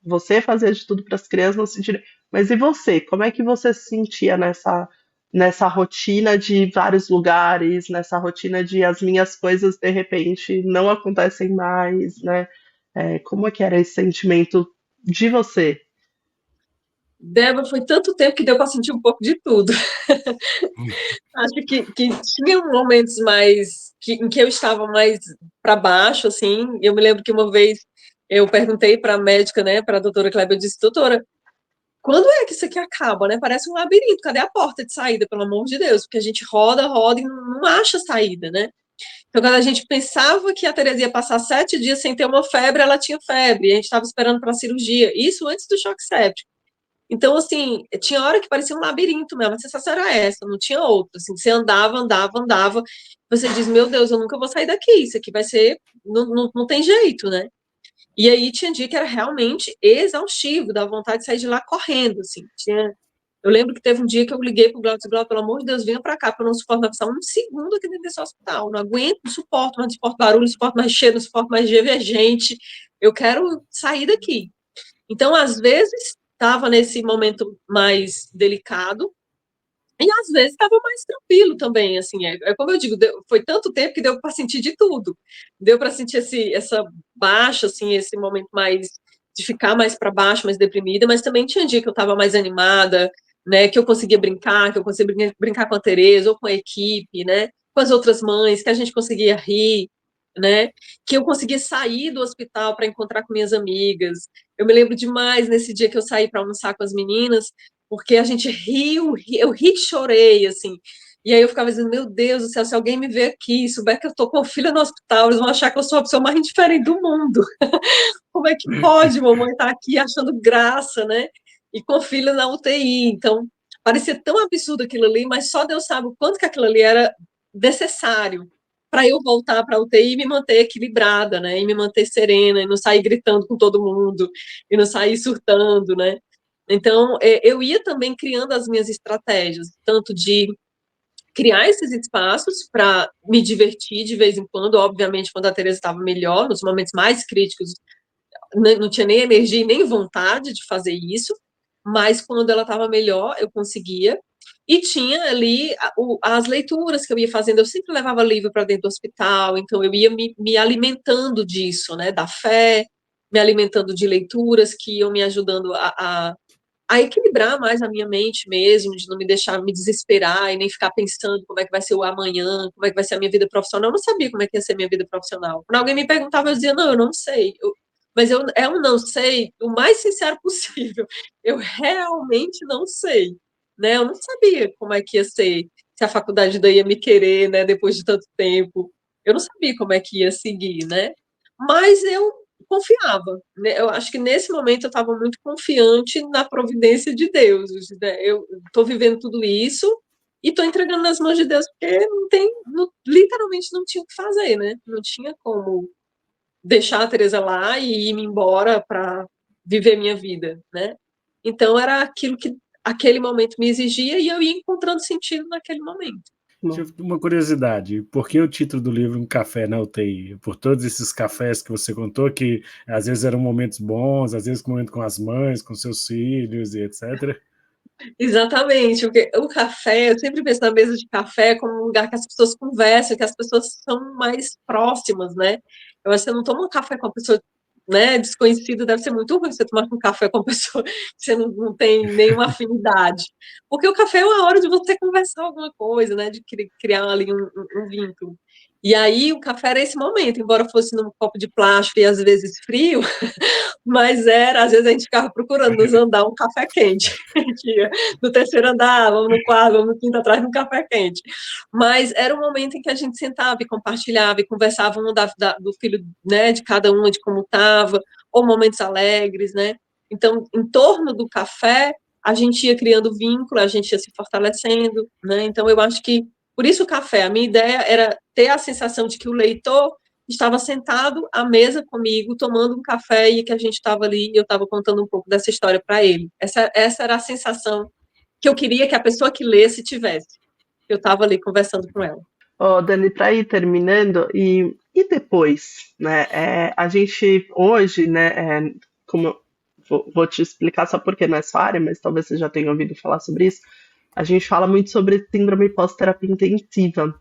B: você fazia de tudo para as crianças no sentido, mas e você? Como é que você se sentia nessa rotina de vários lugares, nessa rotina de as minhas coisas de repente não acontecem mais, né? Como é que era esse sentimento de você?
C: Débora, foi tanto tempo que deu para sentir um pouco de tudo. Acho que tinha momentos em que eu estava mais para baixo, assim. Eu me lembro que uma vez eu perguntei para a médica, né, para a doutora Kleber, eu disse, doutora, quando é que isso aqui acaba, né? Parece um labirinto, cadê a porta de saída, pelo amor de Deus? Porque a gente roda, roda e não acha saída, né? Então, quando a gente pensava que a Tereza ia passar 7 dias sem ter uma febre, ela tinha febre, e a gente estava esperando para a cirurgia. Isso antes do choque séptico. Então, assim, tinha hora que parecia um labirinto mesmo, a sensação era essa, não tinha outra, assim, você andava, andava, andava, você diz, meu Deus, eu nunca vou sair daqui, isso aqui vai ser, não tem jeito, né? E aí tinha dia que era realmente exaustivo, dava vontade de sair de lá correndo, assim, eu lembro que teve um dia que eu liguei pro Glaucio, Glaucio, pelo amor de Deus, venha pra cá, porque eu não suporto mais passar um segundo aqui dentro desse hospital, não aguento, não suporto barulho, não suporto mais cheiro, não suporto mais ver gente, eu quero sair daqui. Então, às vezes, estava nesse momento mais delicado, e às vezes estava mais tranquilo também, assim, como eu digo, foi tanto tempo que deu para sentir de tudo, deu para sentir essa baixa, assim, esse momento mais, de ficar mais para baixo, mais deprimida, mas também tinha dia que eu estava mais animada, né, que eu conseguia brincar, que eu conseguia brincar com a Tereza, ou com a equipe, né, com as outras mães, que a gente conseguia rir, né, que eu conseguia sair do hospital para encontrar com minhas amigas. Eu me lembro demais nesse dia que eu saí para almoçar com as meninas, porque a gente riu, eu ri e chorei, assim. E aí eu ficava dizendo, meu Deus do céu, se alguém me ver aqui, souber que eu tô com a filha no hospital, eles vão achar que eu sou a pessoa mais indiferente do mundo. Como é que pode mamãe estar aqui achando graça, né? E com a filha na UTI. Então, parecia tão absurdo aquilo ali, mas só Deus sabe o quanto que aquilo ali era necessário para eu voltar para a UTI e me manter equilibrada, né? E me manter serena, e não sair gritando com todo mundo, e não sair surtando, né? Então, eu ia também criando as minhas estratégias, tanto de criar esses espaços para me divertir de vez em quando, obviamente, quando a Teresa estava melhor, nos momentos mais críticos, não tinha nem energia nem vontade de fazer isso, mas quando ela estava melhor, eu conseguia. E tinha ali as leituras que eu ia fazendo, eu sempre levava livro para dentro do hospital, então eu ia me alimentando disso, né, da fé, me alimentando de leituras que iam me ajudando a equilibrar mais a minha mente mesmo, de não me deixar me desesperar e nem ficar pensando como é que vai ser o amanhã, como é que vai ser a minha vida profissional. Eu não sabia como é que ia ser a minha vida profissional. Quando alguém me perguntava, eu dizia, não, eu não sei. Mas é um não sei o mais sincero possível. Eu realmente não sei. Né? Eu não sabia como é que ia ser, se a faculdade daí ia me querer, né, depois de tanto tempo. Eu não sabia como é que ia seguir, né? Mas eu confiava, né? Eu acho que nesse momento eu estava muito confiante na providência de Deus, né? Eu estou vivendo tudo isso e estou entregando nas mãos de Deus, porque literalmente não tinha o que fazer, né? Não tinha como deixar a Teresa lá e ir-me embora para viver minha vida, né? Então era aquilo que aquele momento me exigia e eu ia encontrando sentido naquele momento.
A: Uma curiosidade, por que o título do livro Um Café na UTI? Por todos esses cafés que você contou, que às vezes eram momentos bons, às vezes momento com as mães, com seus filhos e etc.
C: Exatamente, porque o café, eu sempre penso na mesa de café como um lugar que as pessoas conversam, que as pessoas são mais próximas, né? Eu acho que você não toma um café com uma pessoa, né, desconhecida, deve ser muito ruim você tomar um café com uma pessoa que você não tem nenhuma afinidade. Porque o café é uma hora de você conversar alguma coisa, né, de criar ali um vínculo. E aí o café era esse momento, embora fosse num copo de plástico e às vezes frio, mas às vezes a gente ficava procurando nos andar um café quente. No terceiro andar, vamos no quarto, vamos no quinto atrás de um café quente. Mas era um momento em que a gente sentava e compartilhava e conversava do filho, né, de cada uma, de como estava, ou momentos alegres, né? Então, em torno do café, a gente ia criando vínculo, a gente ia se fortalecendo, né? Então, eu acho que, por isso o café, a minha ideia era ter a sensação de que o leitor estava sentado à mesa comigo, tomando um café, e que a gente estava ali, e eu estava contando um pouco dessa história para ele. Essa era a sensação que eu queria que a pessoa que lesse tivesse. Eu estava ali conversando com ela.
B: Dani, para ir terminando, e depois, né? A gente hoje, né? Como vou te explicar só porque não é sua área, mas talvez você já tenha ouvido falar sobre isso. A gente fala muito sobre síndrome pós-terapia intensiva,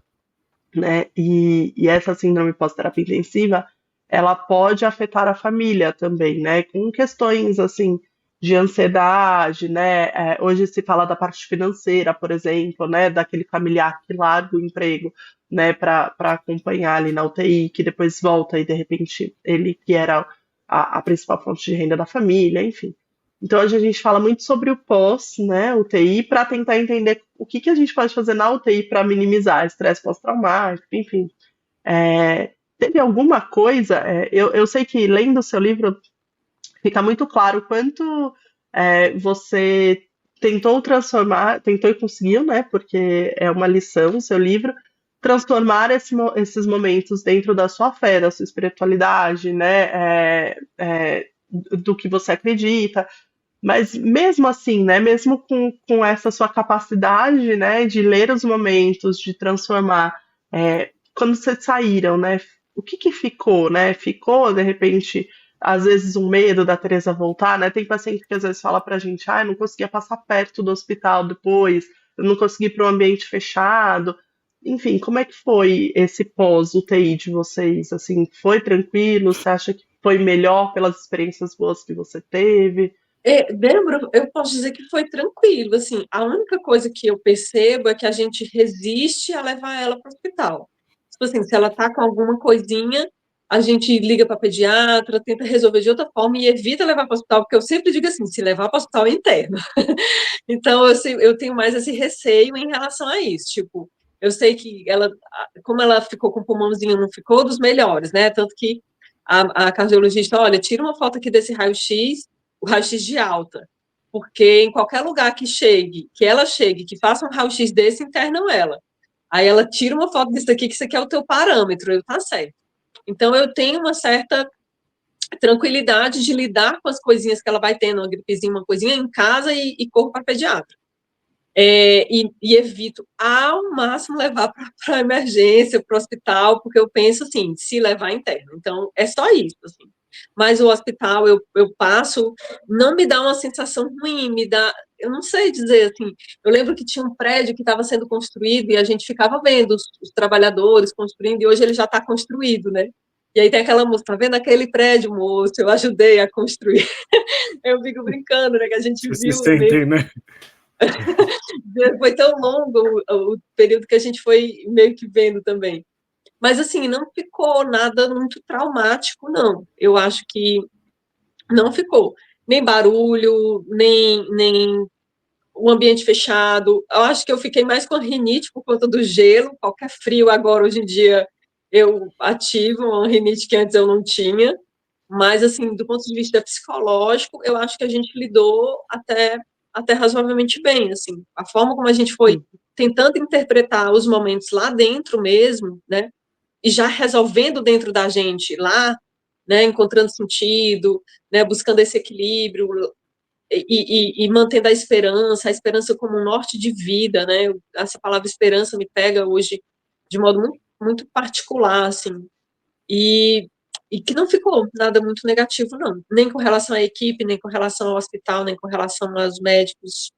B: né? E essa síndrome pós-terapia intensiva, ela pode afetar a família também, né? Com questões assim de ansiedade, né? Hoje se fala da parte financeira, por exemplo, né? Daquele familiar que larga o emprego, né? Para acompanhar ali na UTI, que depois volta e de repente ele que era a principal fonte de renda da família, enfim. Então hoje a gente fala muito sobre o pós, né, UTI, para tentar entender o que a gente pode fazer na UTI para minimizar estresse pós-traumático, enfim. Teve alguma coisa, eu sei que lendo o seu livro fica muito claro o quanto você tentou e conseguiu, né, porque é uma lição o seu livro, transformar esses momentos dentro da sua fé, da sua espiritualidade, né, do que você acredita, mas mesmo assim, né, mesmo com essa sua capacidade, né, de ler os momentos, de transformar, quando vocês saíram, né, o que ficou, né? Ficou, de repente, às vezes um medo da Teresa voltar, né? Tem paciente que às vezes fala pra gente, eu não conseguia passar perto do hospital depois, eu não consegui ir para um ambiente fechado. Enfim, como é que foi esse pós-UTI de vocês? Assim, foi tranquilo? Você acha que foi melhor pelas experiências boas que você teve?
C: Débora, eu posso dizer que foi tranquilo, assim, a única coisa que eu percebo é que a gente resiste a levar ela para o hospital. Tipo assim, se ela está com alguma coisinha, a gente liga para pediatra, tenta resolver de outra forma e evita levar para o hospital, porque eu sempre digo assim, se levar para o hospital é interno. Então, eu tenho mais esse receio em relação a isso, tipo, eu sei que ela, como ela ficou com o pulmãozinho, não ficou dos melhores, né, tanto que a cardiologista, olha, tira uma foto aqui desse raio-x, o raio-x de alta, porque em qualquer lugar que ela chegue, que faça um raio-x desse, internam ela. Aí ela tira uma foto disso aqui, que isso aqui é o teu parâmetro, tá certo. Então, eu tenho uma certa tranquilidade de lidar com as coisinhas que ela vai tendo, uma gripezinha, uma coisinha em casa e corro para pediatra. E evito ao máximo levar para emergência, para o hospital, porque eu penso assim, se levar interno. Então, é só isso, assim. Mas o hospital, eu passo, não me dá uma sensação ruim, me dá, eu não sei dizer, assim, eu lembro que tinha um prédio que estava sendo construído e a gente ficava vendo os trabalhadores construindo, e hoje ele já está construído, né? E aí tem aquela música, tá vendo aquele prédio, moço? Eu ajudei a construir. Eu fico brincando, né? Que a gente
A: Vocês
C: viu meio.
A: sentem, né?
C: Foi tão longo o período que a gente foi meio que vendo também. Mas, assim, não ficou nada muito traumático, não. Eu acho que não ficou. Nem barulho, nem o ambiente fechado. Eu acho que eu fiquei mais com rinite por conta do gelo. Qualquer frio agora, hoje em dia, eu ativo uma rinite que antes eu não tinha. Mas, assim, do ponto de vista psicológico, eu acho que a gente lidou até razoavelmente bem, assim. A forma como a gente foi tentando interpretar os momentos lá dentro mesmo, né? E já resolvendo dentro da gente lá, né? Encontrando sentido, né? Buscando esse equilíbrio e mantendo a esperança como um norte de vida, né? Essa palavra esperança me pega hoje de modo muito, muito particular, assim. E, e que não ficou nada muito negativo, não. Nem com relação à equipe, nem com relação ao hospital, nem com relação aos médicos,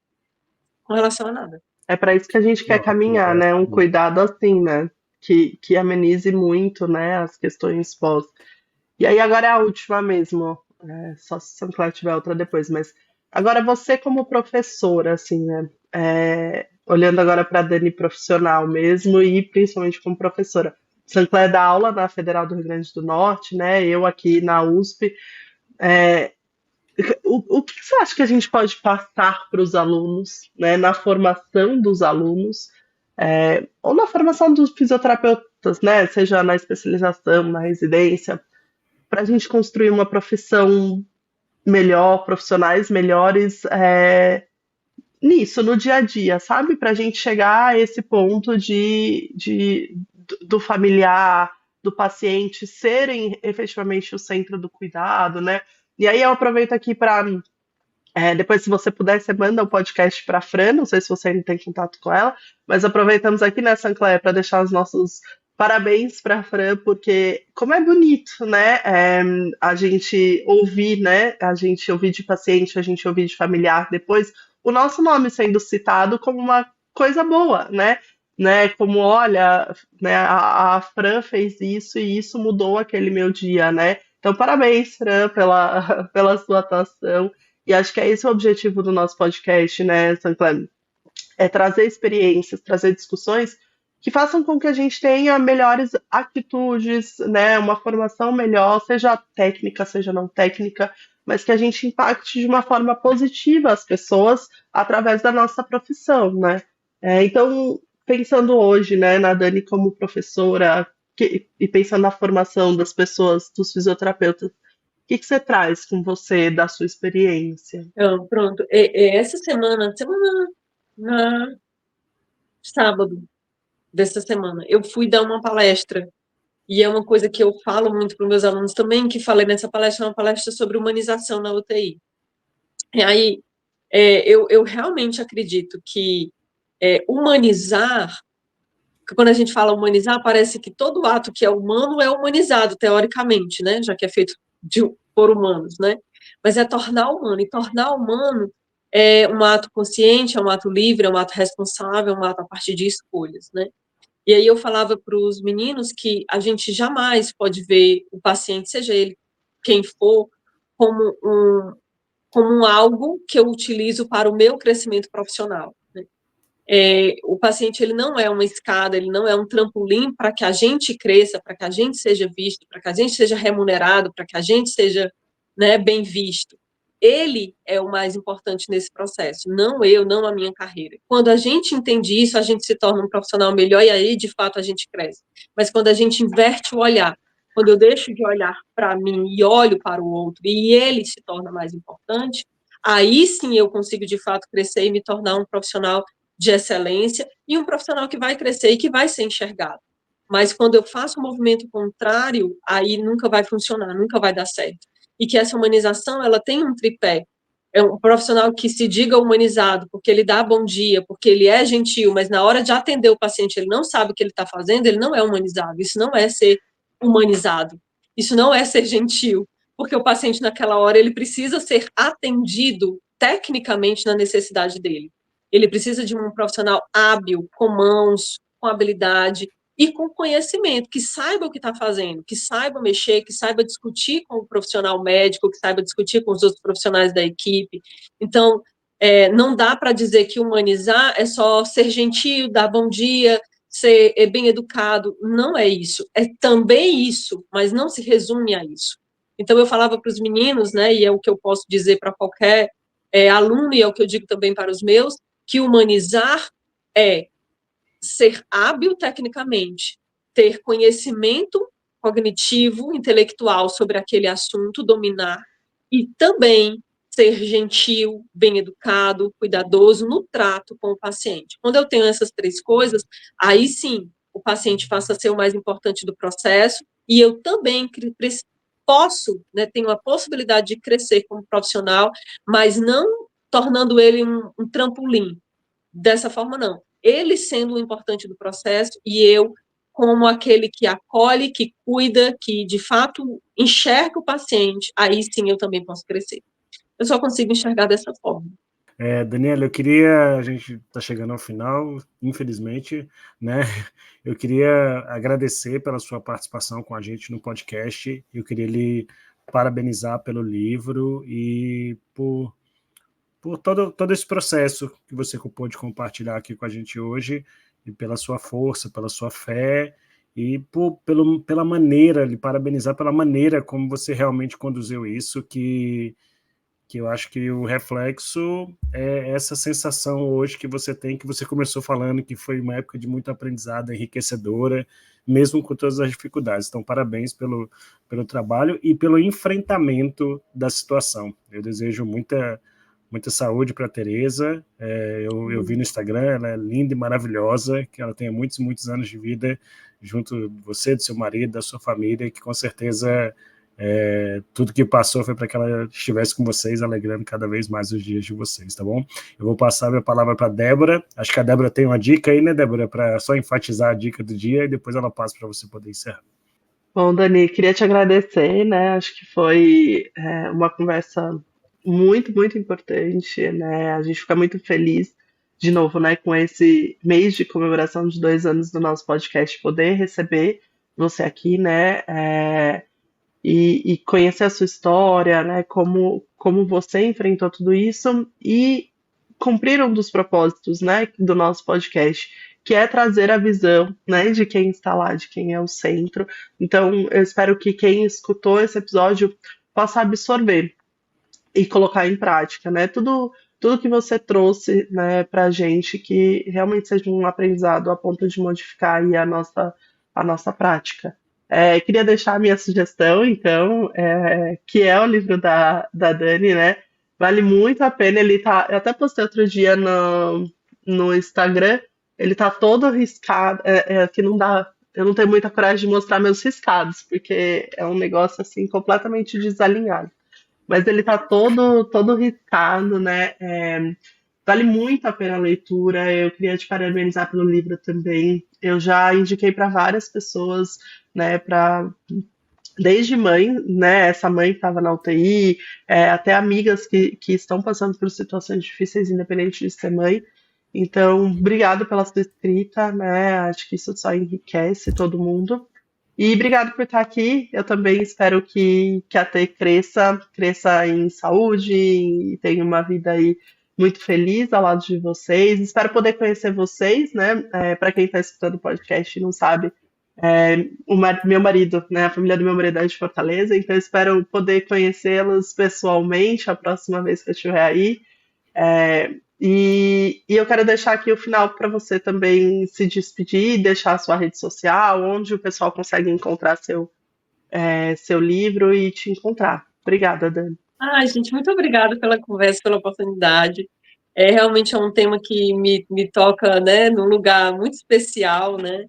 C: com relação a nada.
B: É para isso que a gente quer
A: Ótimo,
B: caminhar, né?
A: graças
B: Um
A: a Deus.
B: cuidado assim, né? Que amenize muito, né? As questões pós. E aí agora é a última mesmo, só se São Clair tiver outra depois, mas agora você como professora, assim, né? Olhando agora para a Dani profissional mesmo e principalmente como professora. São Clair dá aula na Federal do Rio Grande do Norte, né? Eu aqui na USP. É, o que você acha que a gente pode passar para os alunos, né? Na formação dos alunos, ou na formação dos fisioterapeutas, né? Seja na especialização, na residência, para a gente construir uma profissão melhor, profissionais melhores nisso, no dia a dia, sabe? Para a gente chegar a esse ponto do familiar, do paciente serem efetivamente o centro do cuidado, né? E aí eu aproveito aqui para depois, se você puder, você manda o podcast para a Fran. Não sei se você ainda tem contato com ela, mas aproveitamos aqui, né, Sancler, para deixar os nossos parabéns para a Fran, porque como é bonito, né? A gente ouvir, né? A gente ouvir de paciente, a gente ouvir de familiar depois o nosso nome sendo citado como uma coisa boa, né? Como olha, né? A Fran fez isso e isso mudou aquele meu dia, né? Então, parabéns, Fran, pela sua atuação. E acho que é esse o objetivo do nosso podcast, né, Sancler? É trazer experiências, trazer discussões que façam com que a gente tenha melhores atitudes, né, uma formação melhor, seja técnica, seja não técnica, mas que a gente impacte de uma forma positiva as pessoas através da nossa profissão, né? Então, pensando hoje, né, na Dani como professora e pensando na formação das pessoas, dos fisioterapeutas, o que você traz com você da sua experiência?
C: Então, pronto. Essa semana na sábado dessa semana, eu fui dar uma palestra. E é uma coisa que eu falo muito para os meus alunos também, que falei nessa palestra, é uma palestra sobre humanização na UTI. E aí, eu realmente acredito que humanizar, quando a gente fala humanizar, parece que todo ato que é humano é humanizado, teoricamente, né? Já que é feito por humanos, né? Mas é tornar humano. E tornar humano é um ato consciente, é um ato livre, é um ato responsável, é um ato a partir de escolhas, né? E aí eu falava para os meninos que a gente jamais pode ver o paciente, seja ele quem for, como como algo que eu utilizo para o meu crescimento profissional, né? O paciente ele não é uma escada, ele não é um trampolim para que a gente cresça, para que a gente seja visto, para que a gente seja remunerado, para que a gente seja, né, bem visto. Ele é o mais importante nesse processo, não eu, não a minha carreira. Quando a gente entende isso, a gente se torna um profissional melhor e aí, de fato, a gente cresce. Mas quando a gente inverte o olhar, quando eu deixo de olhar para mim e olho para o outro e ele se torna mais importante, aí sim eu consigo, de fato, crescer e me tornar um profissional de excelência e um profissional que vai crescer e que vai ser enxergado. Mas quando eu faço um movimento contrário, aí nunca vai funcionar, nunca vai dar certo. E que essa humanização, ela tem um tripé. É um profissional que se diga humanizado, porque ele dá bom dia, porque ele é gentil, mas na hora de atender o paciente ele não sabe o que ele está fazendo, ele não é humanizado. Isso não é ser humanizado. Isso não é ser gentil, porque o paciente naquela hora ele precisa ser atendido tecnicamente na necessidade dele. Ele precisa de um profissional hábil, com mãos, com habilidade, e com conhecimento, que saiba o que está fazendo, que saiba mexer, que saiba discutir com o profissional médico, que saiba discutir com os outros profissionais da equipe. Então, não dá para dizer que humanizar é só ser gentil, dar bom dia, ser bem educado. Não é isso. É também isso, mas não se resume a isso. Então, eu falava para os meninos, né, e é o que eu posso dizer para qualquer aluno, e é o que eu digo também para os meus, que humanizar é ser hábil tecnicamente, ter conhecimento cognitivo, intelectual sobre aquele assunto, dominar, e também ser gentil, bem educado, cuidadoso no trato com o paciente. Quando eu tenho essas três coisas, aí sim o paciente passa a ser o mais importante do processo, e eu também posso, né, tenho a possibilidade de crescer como profissional, mas não tornando ele um trampolim. Dessa forma, não. Ele sendo o importante do processo e eu como aquele que acolhe, que cuida, que de fato enxerga o paciente, aí sim eu também posso crescer. Eu só consigo enxergar dessa forma.
A: Daniela, a gente está chegando ao final, infelizmente, né? Eu queria agradecer pela sua participação com a gente no podcast. Eu queria lhe parabenizar pelo livro e por todo esse processo que você pôde compartilhar aqui com a gente hoje, e pela sua força, pela sua fé, e pela maneira, lhe parabenizar pela maneira como você realmente conduziu isso, que eu acho que o reflexo é essa sensação hoje que você tem, que você começou falando, que foi uma época de muito aprendizado, enriquecedora, mesmo com todas as dificuldades. Então, parabéns pelo trabalho e pelo enfrentamento da situação. Eu desejo muita saúde para a Tereza. Eu vi no Instagram, ela é linda e maravilhosa, que ela tenha muitos e muitos anos de vida junto de você, do seu marido, da sua família, que com certeza tudo que passou foi para que ela estivesse com vocês, alegrando cada vez mais os dias de vocês, tá bom? Eu vou passar minha palavra para a Débora. Acho que a Débora tem uma dica aí, né, Débora, para só enfatizar a dica do dia e depois ela passa para você poder encerrar.
B: Bom, Dani, queria te agradecer, né? Acho que foi uma conversa muito, muito importante, né? A gente fica muito feliz, de novo, né, com esse mês de comemoração de 2 anos do nosso podcast, poder receber você aqui, né? E conhecer a sua história, né? Como você enfrentou tudo isso e cumprir um dos propósitos, né, do nosso podcast, que é trazer a visão, né, de quem está lá, de quem é o centro. Então, eu espero que quem escutou esse episódio possa absorver e colocar em prática, né, tudo que você trouxe, né, para a gente, que realmente seja um aprendizado a ponto de modificar aí a nossa prática. Queria deixar a minha sugestão, então, que é o livro da Dani, né? Vale muito a pena. Eu até postei outro dia no Instagram, ele tá todo riscado, que não dá, eu não tenho muita coragem de mostrar meus riscados, porque é um negócio assim completamente desalinhado. Mas ele tá todo riscado, né? Vale muito a pena a leitura. Eu queria te parabenizar pelo livro também. Eu já indiquei para várias pessoas, né, desde mãe, né, essa mãe que estava na UTI, até amigas que estão passando por situações difíceis, independente de ser mãe. Então, obrigado pela sua escrita, né? Acho que isso só enriquece todo mundo. E obrigado por estar aqui. Eu também espero que a T cresça em saúde e tenha uma vida aí muito feliz ao lado de vocês. Espero poder conhecer vocês, né? Para quem está escutando o podcast e não sabe, meu marido, né? A família do meu marido é de Fortaleza, então eu espero poder conhecê-los pessoalmente a próxima vez que eu estiver aí. E eu quero deixar aqui o final para você também se despedir, deixar a sua rede social, onde o pessoal consegue encontrar seu livro e te encontrar. Obrigada, Dani.
C: Ai, gente, muito obrigada pela conversa, pela oportunidade. Realmente é um tema que me toca, né, num lugar muito especial, né?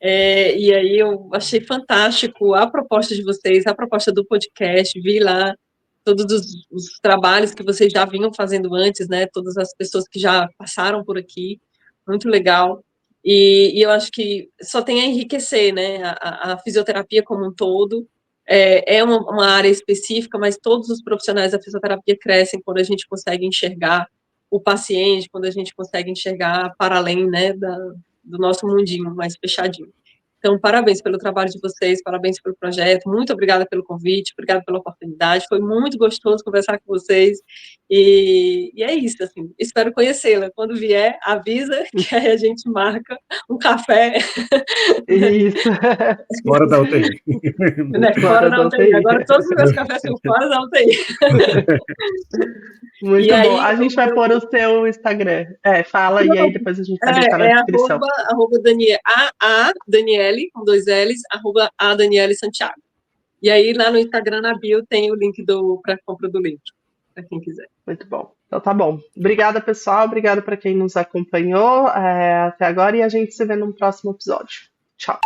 C: E aí eu achei fantástico a proposta de vocês, a proposta do podcast, vi lá todos os trabalhos que vocês já vinham fazendo antes, né? Todas as pessoas que já passaram por aqui, muito legal. E eu acho que só tem a enriquecer, né? A fisioterapia como um todo é uma área específica, mas todos os profissionais da fisioterapia crescem quando a gente consegue enxergar o paciente, quando a gente consegue enxergar para além, né, do nosso mundinho mais fechadinho. Então, parabéns pelo trabalho de vocês, parabéns pelo projeto, muito obrigada pelo convite, obrigada pela oportunidade, foi muito gostoso conversar com vocês, e é isso, assim, espero conhecê-la. Quando vier, avisa, que aí a gente marca um café.
B: Isso.
A: Fora da UTI.
C: Fora da UTI. Agora todos os meus cafés são fora da UTI.
B: Muito
C: E
B: bom.
C: aí,
B: A gente vai pôr o seu Instagram. Fala e aí depois a gente vai deixar na descrição.
C: arroba Daniele, com 2 L's, arroba a Daniele Santiago. E aí, lá no Instagram, na bio, tem o link para compra do livro, para quem quiser.
B: Muito bom. Então tá bom. Obrigada, pessoal. Obrigada para quem nos acompanhou até agora e a gente se vê no próximo episódio. Tchau.